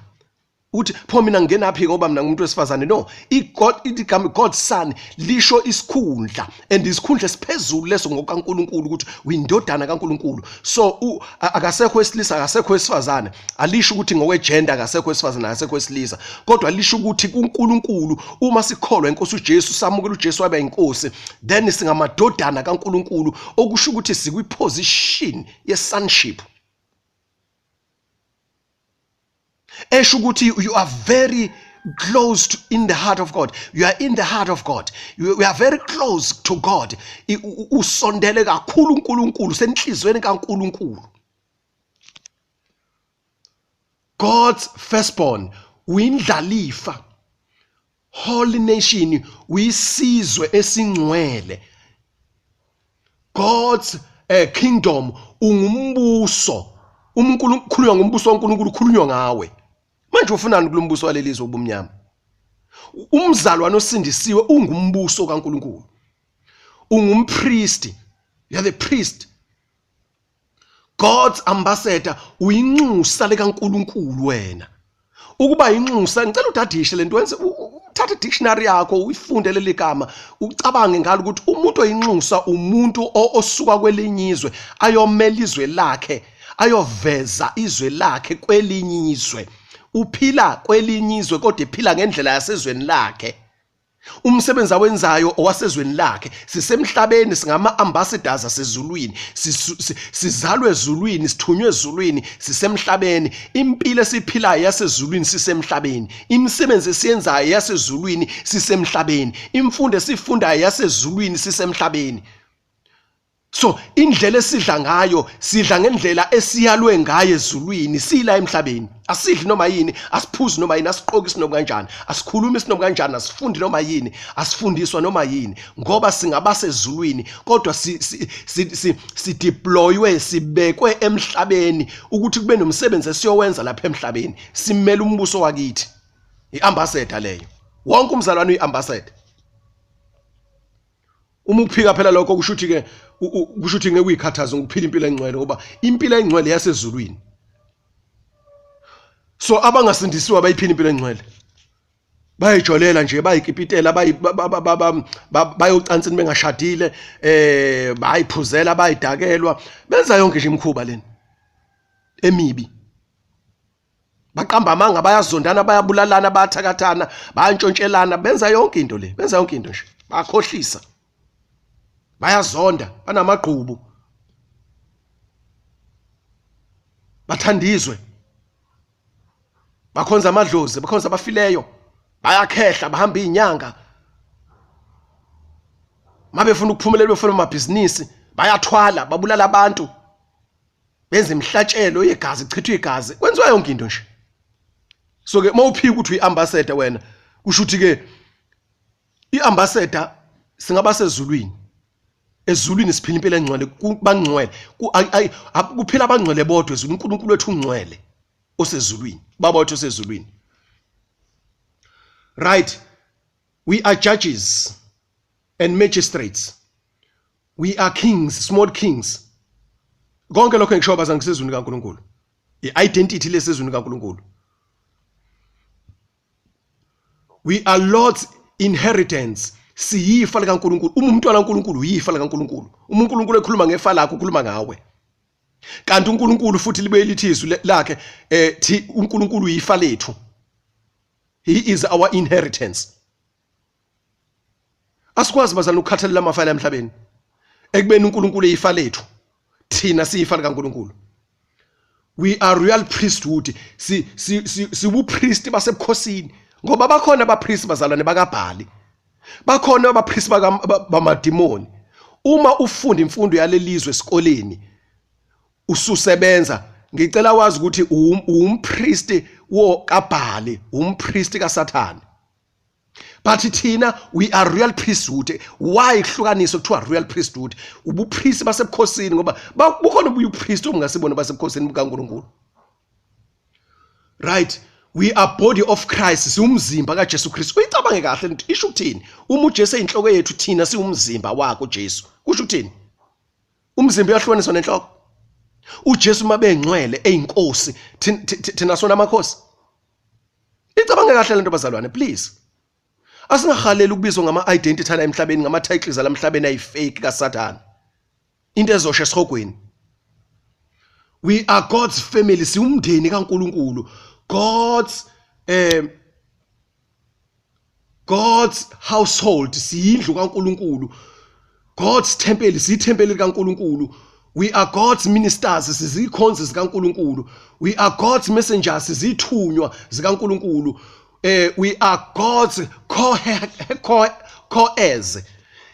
Uthi pho mina ngingenaphi ngoba mina ngumuntu wesifazane? No, igama God's son lisho isikhundla, and isikhundla siphezulu leso ngokaNkulunkulu, ukuthi uyindodana kaNkulunkulu. So akasekho wesilisa, akasekho wesifazane, alisho ukuthi ngokwegender akasekho wesifazane, akasekho wesilisa, kodwa lisho ukuthi kuNkulunkulu uma sikholwa iNkosi uJesu, samukela uJesu wabe inkosi, then singamadodana kaNkulunkulu, okusho ukuthi sikwiposition ye-sonship. Esho ukuthi you are very close in the heart of God. You are in the heart of God. We are very close to God. Usondele kakhulu uNkulunkulu, senhlizweni kaNkulunkulu. God's firstborn, uyindlalifa. Holy nation, uyisizwe esingcwele. God's kingdom, ungumbuso. uNkulunkulu khulunywa ngombuso waNkulunkulu, khulunywa ngawe. Manje ufunani kulombuso walelizwe obumnyama? Umzalwane osindisiwe ungumbuso kaNkulunkulu. Ungumpriest. You are the priest. God's ambassador, uyinxusa lekaNkulunkulu wena. Ukuba inxusa, ngicela udadishe lento wenze uthathe dictionary yakho uyifunde leli gama, ucabange ngalo ukuthi umuntu oyinxusa umuntu osuka kwelinye izwe ayomela izwe lakhe, ayoveza izwe lakhe kwelinye izwe. Uphila kwelinye izwe kodwa ephila ngendlela yasezweni lakhe. Umsebenzi awenzayo owasezweni lakhe. Sisemhlabeni singama ambassadors asezulwini, sizalwe ezulwini, sithunywe ezulwini, sisemhlabeni. Impilo esiphilayo yasezulwini sisemhlabeni. Imisebenzi esiyenzayo yasezulwini sisemhlabeni. Imfundo esifundayo yasezulwini sisemhlabeni. So indlela esidla ngayo, sidla ngendlela esiyalwe ngayo ezulwini, sila emhlabeni. Asidli noma yini, asiphuzi noma yini, asiqokisi noma kanjani, asikhulumi noma kanjani, asifundi noma yini, asifundiswa noma yini, ngoba singabasezulwini kodwa si deploywe, sibekwe emhlabeni ukuthi kube nomsebenzi esiyowenza lapha emhlabeni. Simele umbuso wakithi. Iambassador leyo. Wonke umzalwane uyiambassador. Uma ukuphika phela lokho kusho ukuthi ke kusho ukuthi ngeke uyikhathaze ukuphila impilo engcwele ngoba impilo engcwele yasezulwini. So abangasindisiwe abayiphila impilo engcwele. Bayijolela nje, bayikipitela, bayocansini bengashadile, bayiphuzela, bayidakelwa, benza yonke nje imkhuba leni emibi. Baqamba amanga, bayazondana, bayabulalana, bayathakathana, bayantshontshelana, benza yonke into le, benza yonke into nje. Bakhohlisa. Bayazonda, banamagqubu. Bathandizwe. Bakhonza amadlozi, bakhonza abafileyo. Bayakhehla, bahamba izinyanga. Mabefuna ukuphumelela befuna amabhizinisi, bayathwala, babulala abantu. Benza imhlatshelo yegazi, ichithwe igazi. Kwenziwa yonke into nje. So ke mawuphika ukuthi uyiambassador wena, kusho ukuthi ke iambassador singaba sezulwini. Ezulwini siphila impilo engcwele, bangcwele. Kuphila abangcwele bodwa ezulwini. uNkulunkulu wethu ungcwele osezulwini. Baba wethu osezulwini. Right. We are judges and magistrates. We are kings, small kings. Konke lokho ngisho bazana ngisezulwini kaNkulunkulu. I-identity lesezulwini kaNkulunkulu. We are Lord's inheritance. Siyifa likaNkulunkulu. Umntwana kaNkulunkulu uyifa likaNkulunkulu. uNkulunkulu ekhuluma ngefa lakho ukhuluma ngawe. Kanti uNkulunkulu futhi libe lithizwe lakhe uNkulunkulu uyifa lethu. He is our inheritance. Asikwazi bazana ukukhathalela amafala emhlabeni. Ekubeni uNkulunkulu eyifa lethu. Thina siyifa likaNkulunkulu. We are royal priesthood. Sibupriest basebukhosini. Ngoba bakhona abapriest bazalwane bakaBhali. Bakhona abapriest bamadimoni. Uma ufunda imfundo yalelizwe esikoleni ususebenza, ngicela wazi ukuthi umpriest kaBhali, umpriest kaSathane. But thina we are royal priesthood. Why ihlukaniswa kuthiwa royal priesthood? Ubupriest basebukhosini ngoba bukhona ubupriest obungasibona basebukhosini bukaNkulunkulu. Right. We are body of Christ. Siumzimba kaJesu Kristu. Uyicabange kahle into isho ukuthini? Uma uJesu eyinhloko yethu thina siumzimba wakho Jesu. Kusho ukuthini? Umzimba uyahlukaniswa nenhloko. uJesu mabe ngcwele eyinkosi thina sona amakhosi. Icabange kahle lento bazalwane please. Asingahalela ukubizwa ngama identity ala emhlabeni, ngama titles ala emhlabeni ayifake kaSathane. Into ezosha esihogweni. We are God's family. Siumndeni kaNkulunkulu. God's household. Siyindlu kaNkulunkulu. God's temple. Siyithempeli kaNkulunkulu. We are God's ministers. Sizikhonzi zikaNkulunkulu. We are God's messengers. Sizithunywa zikaNkulunkulu. We are God's co-heirs.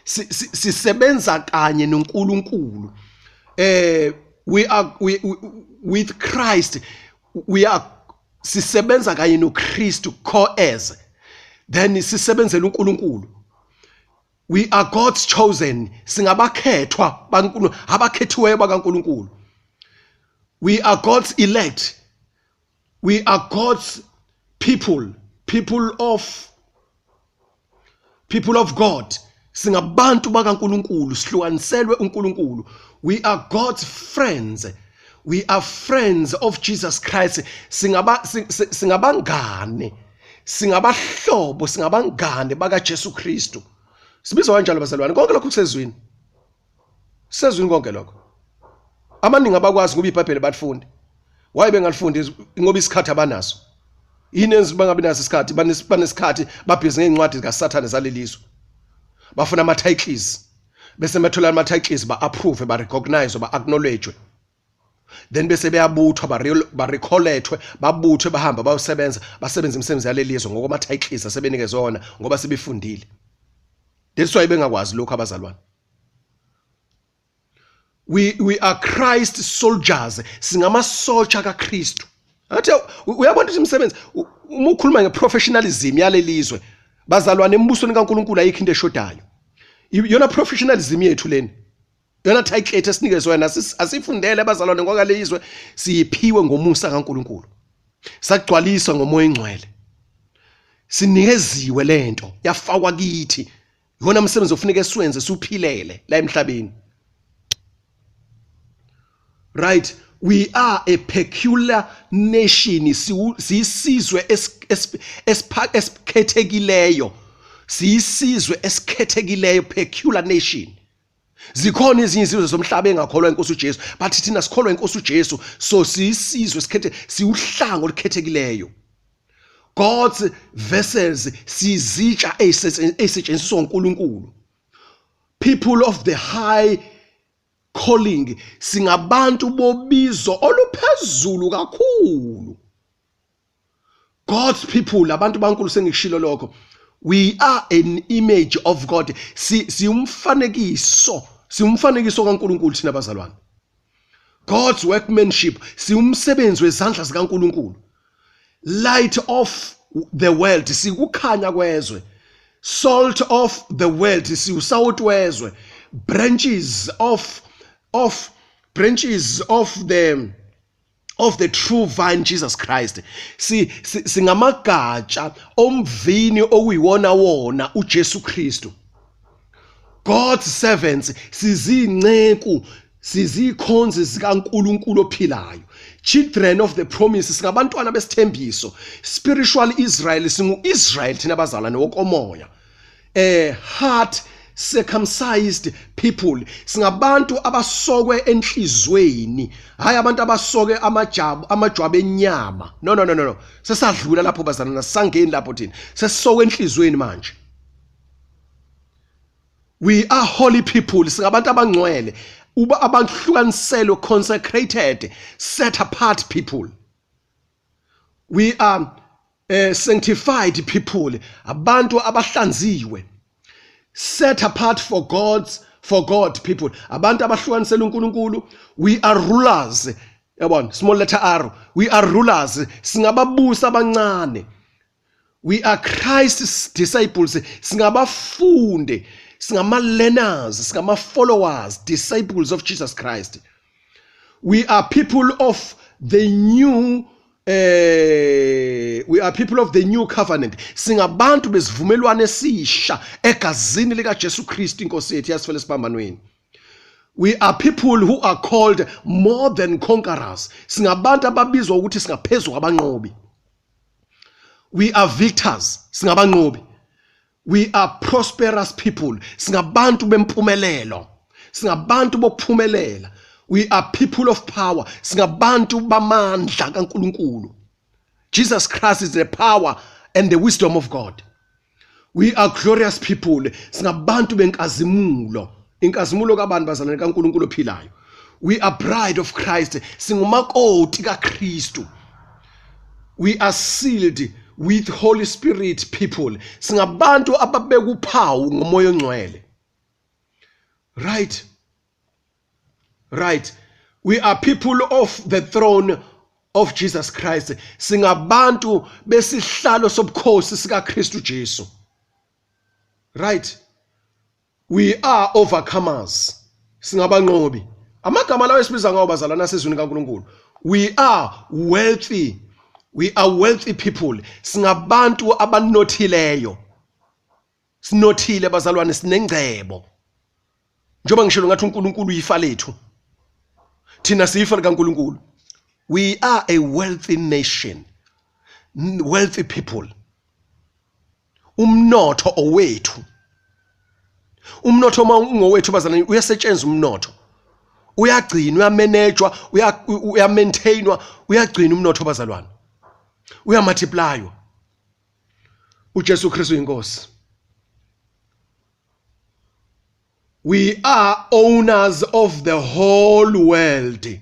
Sisebenza kanye noNkulunkulu. We are with Christ. We are sisebenza kanye noKristu co-heirs. Then sisebenzela uNkulunkulu. We are God's chosen. Singabakhethwa baNkulunkulu, abakhethiweyo bakaNkulunkulu. We are God's elect. We are God's people of God. Singabantu bakaNkulunkulu, sihlukaniselwe uNkulunkulu. We are God's friends. We are friends of Jesus Christ. Singabangane. Singabahlobo, singabangane baka Jesu Kristu. Sibizwa kanjalo bazalwane. Konke lokho kusezwini. Sezwini konke lokho. Abaningi abakwazi ngoba iBhayibheli balifunde. Why bengalifundi ngoba isikhathi abanaso. Inenzi bangabi naso isikhathi, banesikhathi babhizi ngeencwadi zikaSathane zalelizwe. Bafuna ama titles. Bese methola ama titles ba approve, ba recognize, ba acknowledge. Then bese beyabuthwa ba recallethwe, babuthwe bahamba bayosebenza, basebenza imisebenzi yalelizwe ngoba ama titles asebenikezwe wona ngoba sebefundile. That's why bengakwazi lokho abazalwane. We are Christ soldiers. Singama soldier kaKristu. Athi uyabona ukuthi umsebenzi uma ukhuluma ngeprofessionalism yalelizwe bazalwane embusweni kaNkulunkulu ayikho into eshodayo. Yona professionalism yethu leni. Yona title ethu esinikezwe wena asifundele abazalwane ngokalelizwe siyiphiwe ngomusa kaNkulunkulu. Sagcwaliswa ngomoya engcwele. Sinikeziwe lento yafakwa kithi. Yona umsebenzi ofuneka esiwenze siuphilele la emhlabeni. Right, we are a peculiar nation. Siyisizwe esikhethekileyo. Siyisizwe esikhethekileyo, peculiar nation. Zikhona ezinye izizwe zomhlaba engakholwa inkosi uJesu, but thina sikholwa inkosi uJesu, so siyisizwe siuhlango olukhethekileyo. God's vessels, sizitsha ezisetshenziswa uNkulunkulu. People of the high calling, singabantu bobizo oluphezulu kakhulu. God's people, abantu baNkulunkulu sengishilo lokho. We are an image of God. Siyumfanekiso kaNkulunkulu thina bazalwane. God's workmanship, siyumsebenzi wezandla zikaNkulunkulu. Light of the world, sikukhanya kwezwe. Salt of the world, siusawuti wezwe. Branches of the true vine Jesus Christ. Singamagatsha omvini okuyiwona wona uJesu Kristu. God's servants, sizinceku, sizikhonzi zikaNkulunkulu ophilayo. Children of the promise, singabantwana besithembiso. Spiritual Israel, singu Israel thina bazalwane wokomoya. Heart circumcised people, singabantu abasokwe enhlizweni, hayi abantu abasokwe amajwabu enyama. No. Sesadlula lapho bazalwana, sangeni lapho thina. Sesokwe enhlizweni manje. We are holy people, singabantu abangcwele, abanhlukaniselo, consecrated, set apart people. We are sanctified people, abantu abahlanziwe. Set apart for God people. Abantu abahlukanisela uNkulunkulu. We are rulers. Yabona, small letter R. We are rulers. Singababusi abancane. We are Christ's disciples. Singabafundi. Singama learners. Singama followers. Disciples of Jesus Christ. We are people of the new covenant. Singabantu besivumelwano esisha egazini lika Jesu Kristu inkosi yethu yasifela esibambanweni. We are people who are called more than conquerors. Singabantu ababizwa ukuthi singaphezulu kwabanqobi. We are victors. Singabanqobi. We are prosperous people. Singabantu bempumelelo. Singabantu bophumelela. We are people of power. Singabantu bamandla kaNkulunkulu. Jesus Christ is the power and the wisdom of God. We are glorious people. Singabantu benkazimulo. Inkazimulo kabantu bazalwane kaNkulunkulu ophilayo. We are bride of Christ. Singumakoti kaKristu. We are sealed with Holy Spirit people. Singabantu ababeka uphawu ngomoya ongcwele. Right. We are people of the throne of Jesus Christ. Singabantu besihlalo sobukhosi sika Kristu Jesu. Right. We are overcomers. Singabanqobi. Amagama lawo esibiza ngawo bazalwana nasezweni kaNkulunkulu. We are wealthy. We are wealthy people. Singabantu abanothileyo. Sinothile bazalwane, sinengcebo. Njoba ngishilo ngathi uNkulunkulu yifa lethu. Thina siyifa likaNkulunkulu. We are a wealthy nation. Wealthy people. Umnotho owethu. Umnotho ngowethu bazalwane uyasetshenzwa umnotho. Uyagcina, uyamanejwa, uyamaintainwa, uyagcina umnotho bazalwane. Uyamultiplywa. uJesu Kristu inkosi. We are owners of the whole world.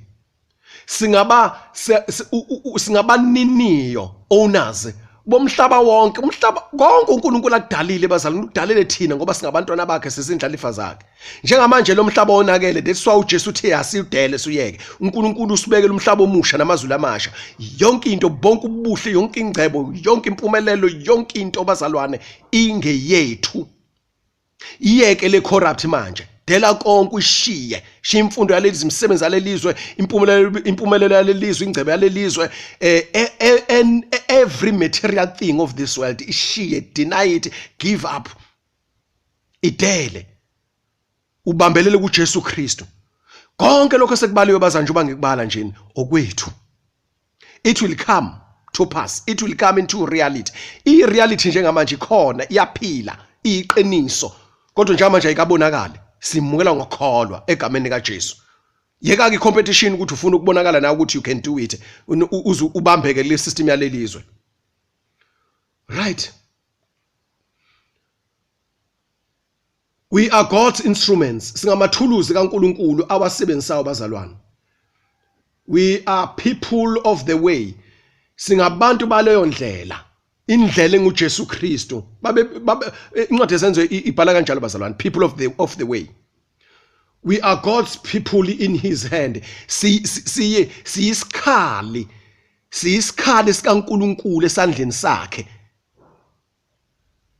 Singabaniniyo owners bomhlaba wonke. Umhlaba konke uNkulunkulu akudalile bazalwane, ukudalele thina ngoba singabantwana bakhe sisindlalifa zakhe. Njengamanje lo mhlaba onakele, that's why uJesu uthe asiyudele suyeke. uNkulunkulu usibekele umhlaba omusha namazulu amasha. Yonke into, bonke ubuhle, yonke ingcebo, yonke impumelelo, yonke into bazalwane ingeyethu. Iyeke le corrupt manje. Dela konke ushiye. Shiya imfundo yalelizwe, imisebenzi yalelizwe, impumelelo yalelizwe, ingcebo yalelizwe, every material thing of this world ishiye, deny it, give up. Idele. Ubambelele kuJesu Kristu. Konke lokho sekubaliwe bazanje uba ngikubala nje okwethu. It will come to pass. It will come into reality. I-reality njengamanje ikhona, iyaphila, iyiqiniso. Kodwa njengamanje ayikabonakali. Simukela ngokholwa egameni kaJesu. Yeka ke competition ukuthi ufuna ukubonakala nawe ukuthi you can do it. Ubambeke le system yalelizwe. Right. We are God's instruments. Singamathuluzi kaNkulunkulu awasebenzisayo bazalwane. We are people of the way. Singabantu baleyo ndlela. Indlela nguJesu Kristu. Incwadi yesenzo ibhala kanjalo bazalwane. People of the way. We are God's people in his hand. Siyisikhali sikaNkulunkulu esandleni sakhe.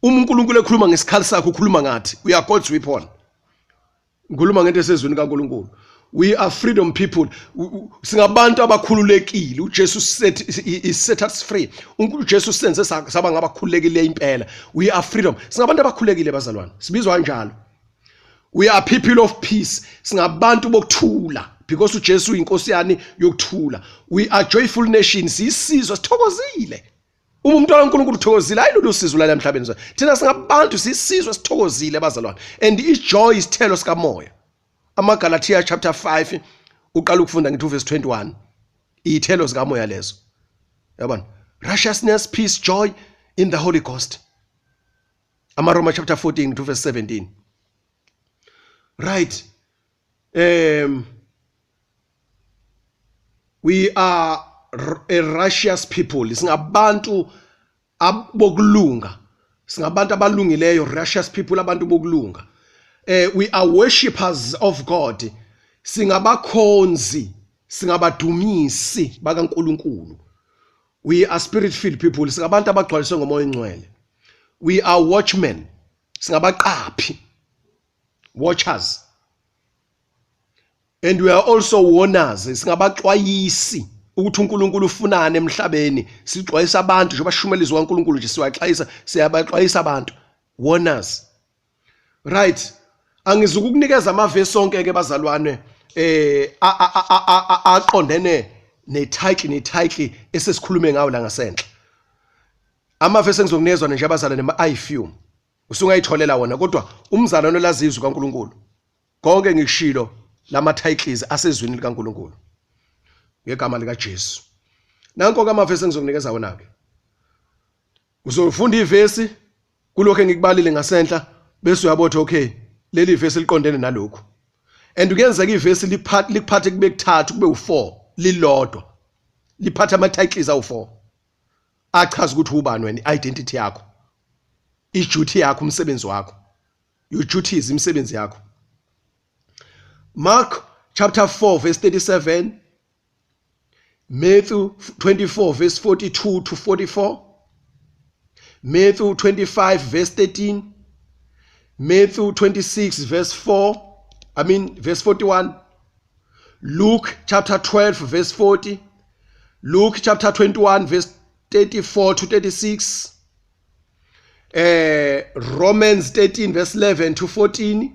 uNkulunkulu ekhuluma ngesikhali sakhe ukhuluma ngathi. We are God's weapon. Ngikhuluma ngento esezweni kaNkulunkulu. We are freedom people. Singabantu abakhululekile. uJesu set us free. uJesu senze saba ngabakhululekile impela. We are freedom. Singabantu abakhululekile bazalwane. Sibizwa kanjalo. We are people of peace. Singabantu bokuthula because uJesu uyinkosi yani yokuthula. We are joyful nations. Sisizwe sithokozile. Umuntu kaNkulunkulu uthokozile ayilolu sizo la emhlabeni. Thina singabantu sisizwe sithokozile bazalwane. And ijoy isithelo sikamoya. AmaGalatia chapter 5 uqala ukufunda nge2 verse 21. Ithelo zikamoya lezo. Yabona? Righteousness, peace, joy in the Holy Ghost. AmaRoma chapter 14 2 verse 17. Right. We are a righteous people. Singabantu abokulunga. Singabantu abalungileyo, righteous people, abantu bokulunga. We are worshippers of God. Singabakhonzi, singabadumisi bakaNkulunkulu. We are spirit-filled people. Singabantu abagcwaliswe ngomoya ongcwele. We are watchmen. Singabaqaphi. Watchers. And we are also warners. Singabaxwayisi ukuthi uNkulunkulu ufunane emhlabeni. Sixwayisa abantu njengoba shumelizwe kaNkulunkulu nje siwaxwayisa, siyabaxwayisa abantu. Warners. Right. Angizukukunikeza amavesi sonke ke bazalwane aqondene netitle esesikhulume ngawo la ngasenhle. Amavesi engizokunikeza nje abazalwane ma-I-few. Usungayitholela wona kodwa umzalwane olazizwe kaNkulunkulu. Konke ngikushilo lama titles asezwini likaNkulunkulu. Ngegama lika Jesu. Nanko kamavesi engizokunikeza wona ke. Uzofunda ivesi kulokho engikubalile ngasenhla bese uyabotha okay leli vesi liqondene nalokho. And ukuyenzeka ivesi likuphathe kube kuthathu kube u4 lilodwa. Liphatha ama titles awu4. achaza ukuthi ubani wena, identity yakho, i-duty yakho, umsebenzi wakho, your duties, imisebenzi yakho. Mark chapter 4 verse 37, Matthew 24 verse 42 to 44, Matthew 25 verse 13, Matthew 26 verse 41, Luke chapter 12 verse 40, Luke chapter 21 verse 34 to 36, Romans 13 verse 11 to 14,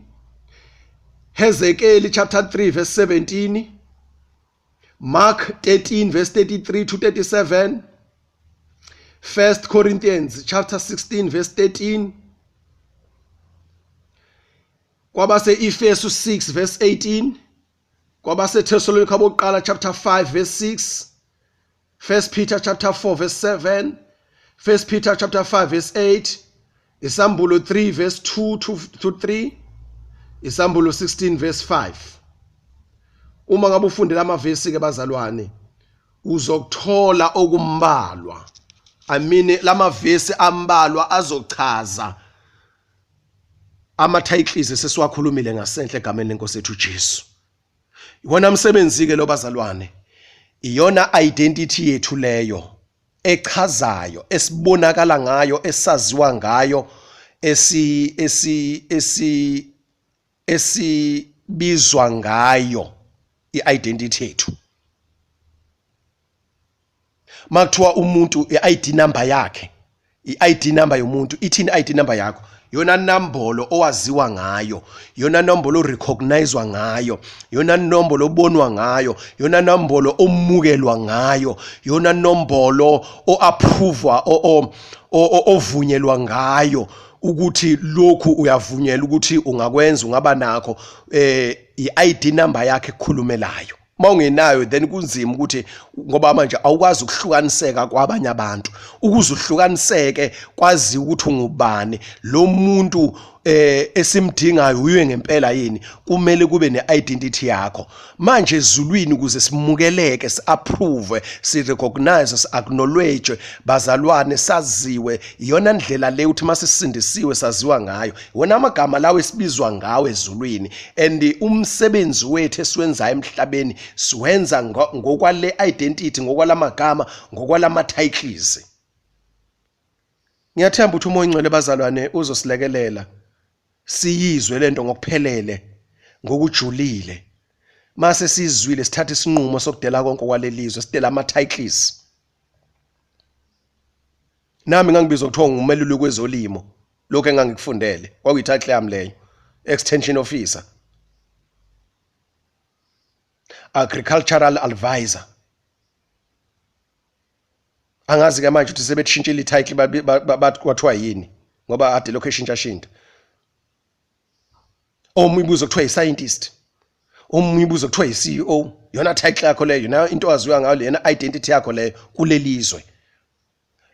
Hezekiah chapter 3 verse 17, Mark 13 verse 33 to 37, 1 Corinthians chapter 16 verse 13, kwabase Efesus 6 verse 18, kwabase Thessalonica bokuqala chapter 5 verse 6, 1 Peter chapter 4 verse 7, 1 Peter chapter 5 verse 8, Isambulo 3 verse 2 to 3, Isambulo 16 verse 5. Uma ngabe ufundela amavesi ke bazalwane, uzokuthola okumbalwa. Lamavesi ambalwa azochaza ama-titles esesiwakhulumile ngasenhle egameni lenkosi yethu Jesu. Iwona msebenzi ke lo bazalwane, iyona identity yethu leyo echazayo, esibonakala ngayo, esaziwa ngayo, esibizwa ngayo i-identity yethu. Makuthiwa umuntu i-ID number yakhe, i-ID number yomuntu ithini? i-ID number yakho yona nombolo owaziwa ngayo, yona nombolo orecognizewa ngayo, yona nombolo obonwa ngayo, yona nombolo omukelwa ngayo, yona nombolo o-approvewa ovunyelwa ngayo ukuthi lokhu uyavunyela ukuthi ungakwenza, ungaba nakho. I-ID number yakhe ekhulumelayo. Mawungenayo then kunzima ukuthi, ngoba manje awukwazi ukuhlukaniseka kwabanye abantu. Ukuze uhlukaniseke kwazi ukuthi ungubani, lo muntu esimdingayo uyiwe ngempela yini, kumele kube ne-identity yakho. Manje ezulwini ukuze simukeleke, si-approve, si-recognize, si-acknowledge, bazalwane, saziwe, iyona ndlela le uthi masisindisiwe saziwa ngayo. Wona amagama lawo esibizwa ngawo ezulwini, and umsebenzi wethu esiwenzayo emhlabeni siwenza ngokwale identity, ngokwalamagama, ngokwalama titles. Ngiyathemba ukuthi umoya ingcwele bazalwane uzosilekelela siyizwe lento ngokuphelele, ngokujulile. Mase sizwile sithatha isinqumo sokudela konke kwalelizwe, sidela ama-titles. Nami ngangibizwa kuthiwa ngumeluleki kwezolimo, lokho engangikufundele kwakuyititle yami leyo, extension officer, agricultural advisor. Angazi ke manje ukuthi sebetshintshile ititle bathi kwathiwa yini, ngoba ade lokho eshintsha. Omunye ubuzo kuthiwa yi-scientist, omunye ubuzo kuthiwa yi-CEO. Yona title yakho leyo, nayo into owaziwa ngayo, lena identity yakho leyo kulelizwe.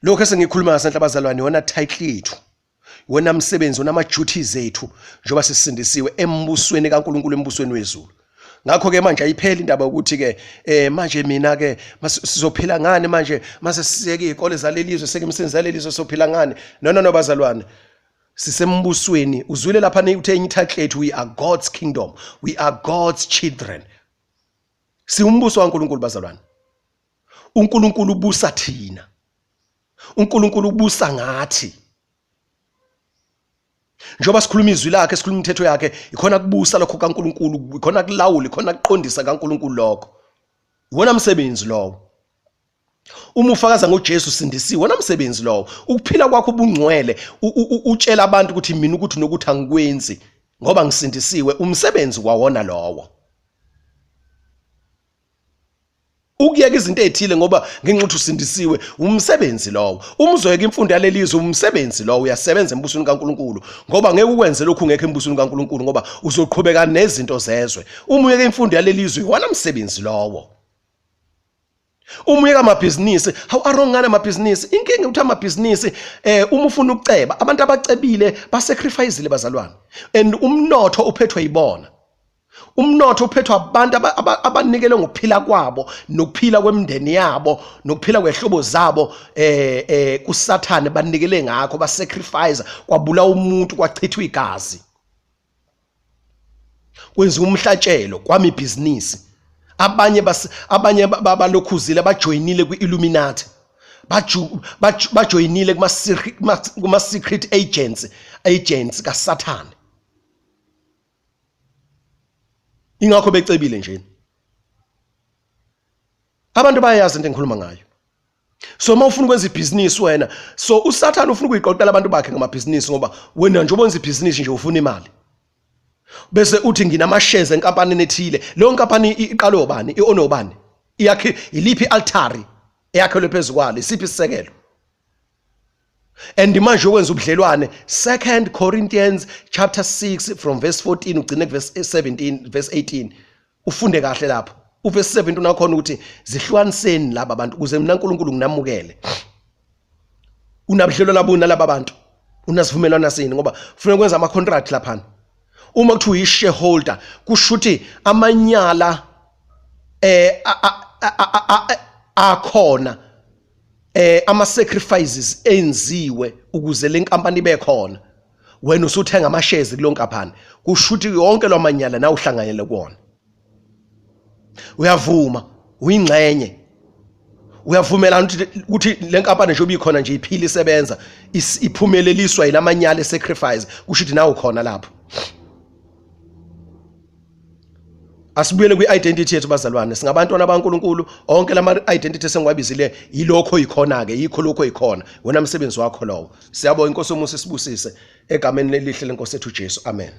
Lokho esengikhuluma ngasenhle abazalwane, yona title yethu, wona msebenzi, wona ama-duties ethu njengoba sisindisiwe embusweni kaNkulunkulu, embusweni wezulu. Ngakho ke manje ayipheli indaba ukuthi ke manje mina ke sizophila ngani manje mase siseke izikole zalelizwe, seke imisebenzi zalelizwe, sophila ngani? No bazalwane, sisembusweni. Uzwile lapha uthe inyithatle ethu, we are God's kingdom, we are God's children. Siumbuso kaNkulunkulu bazalwane. uNkulunkulu ubusa thina, uNkulunkulu ubusa ngathi. Njoba sikhuluma izwi lakhe, sikhuluma imithetho yakhe, ikhona kubusa lokho kaNkulunkulu, ikhona kulawula, ikhona kuqondisa kaNkulunkulu lokho. Iwona msebenzi lowo. Uma ufakaza ngoJesu sindisiwe, wona msebenzi lowo. Ukuphila kwakho ubungcwele, utshela abantu ukuthi mina ukuthi nokuthi angikwenzi ngoba ngisindisiwe, umsebenzi kwawona lowo. Ukuyeka izinto ezithile ngoba ngenxa ukuthi usindisiwe, umsebenzi lowo. Uma uzoyeka imfundo yalelizwe, umsebenzi lowo. Uyasebenza embusweni kaNkulunkulu, ngoba ngeke ukwenze lokhu ungekho embusweni kaNkulunkulu, ngoba uzoqhubeka nezinto zezwe. Uma uyeka imfundo yalelizwe, wona msebenzi lowo. Uma uyeka amabhizinisi, hawu arongana amabhizinisi. Inkinga ukuthi amabhizinisi uma ufuna ukuceba, abantu abacebile basacrificeile bazalwane, and umnotho uphethwe yibona. umnotho uphethwe abantu abanikele ngokuphila kwabo nokuphila kwemindeni yabo nokuphila kwehlobo zabo kuSathane banikele ngakho basacrifice kwabula umuntu kwachithwa igazi kwenziwa umhlatshelo kwami ibhizinisi abanye balokhuzile bajoinile kwi-Illuminati bajoinile kuma secret agents kaSathane ingakho becebile nje abantu bayayazi into engikhuluma ngayo so mawufuna ukwenza ibhizinisi wena so uSathane ufuna ukuyiqoqela abantu bakhe ngamabhizinisi ngoba wena nje ubonza ibhizinisi nje ufuna imali bese uthi nginama shares enkampani ethile leyo nkampani iqalwe ubani iown ubani iyakhe iliphi altari eyakhelwe phezukwalo isiphi isisekelo and manje ukwenza ubudlelwane 2 Corinthians chapter 6 from verse 14 ugcine verse 17 verse 18 ufunde kahle lapho uverse 17 unakhona ukuthi zihlukaniseni laba abantu ukuze mina uNkulunkulu nginamukele unabudlelwana labona laba bantu unasivumelana sini ngoba ufuna ukwenza ama contract lapha uma kuthi uyi shareholder kushuthi amanyala akhona ama sacrifices enziwe ukuze le nkampani bekhona wena usuthenga ama shares kulo nkampani kushuthi yonke lo manyala na uhlanganyele kuona uyavuma uyingxenye uyavumelana ukuthi le nkampani nje obikhona nje iphila isebenza iphumeleliswa yilamanyala sacrifice kushuthi nawe ukhona lapho asibuyele kwi-identity yethu bazalwane singabantwana baNkulunkulu onke lama identity sengiwabizile yilokho ikhona ke yikho lokho ikhona wena umsebenzi wakho lowo siyabonga inkosi yomusa sibusise egameni elihle lenkosi ethu Jesu amen.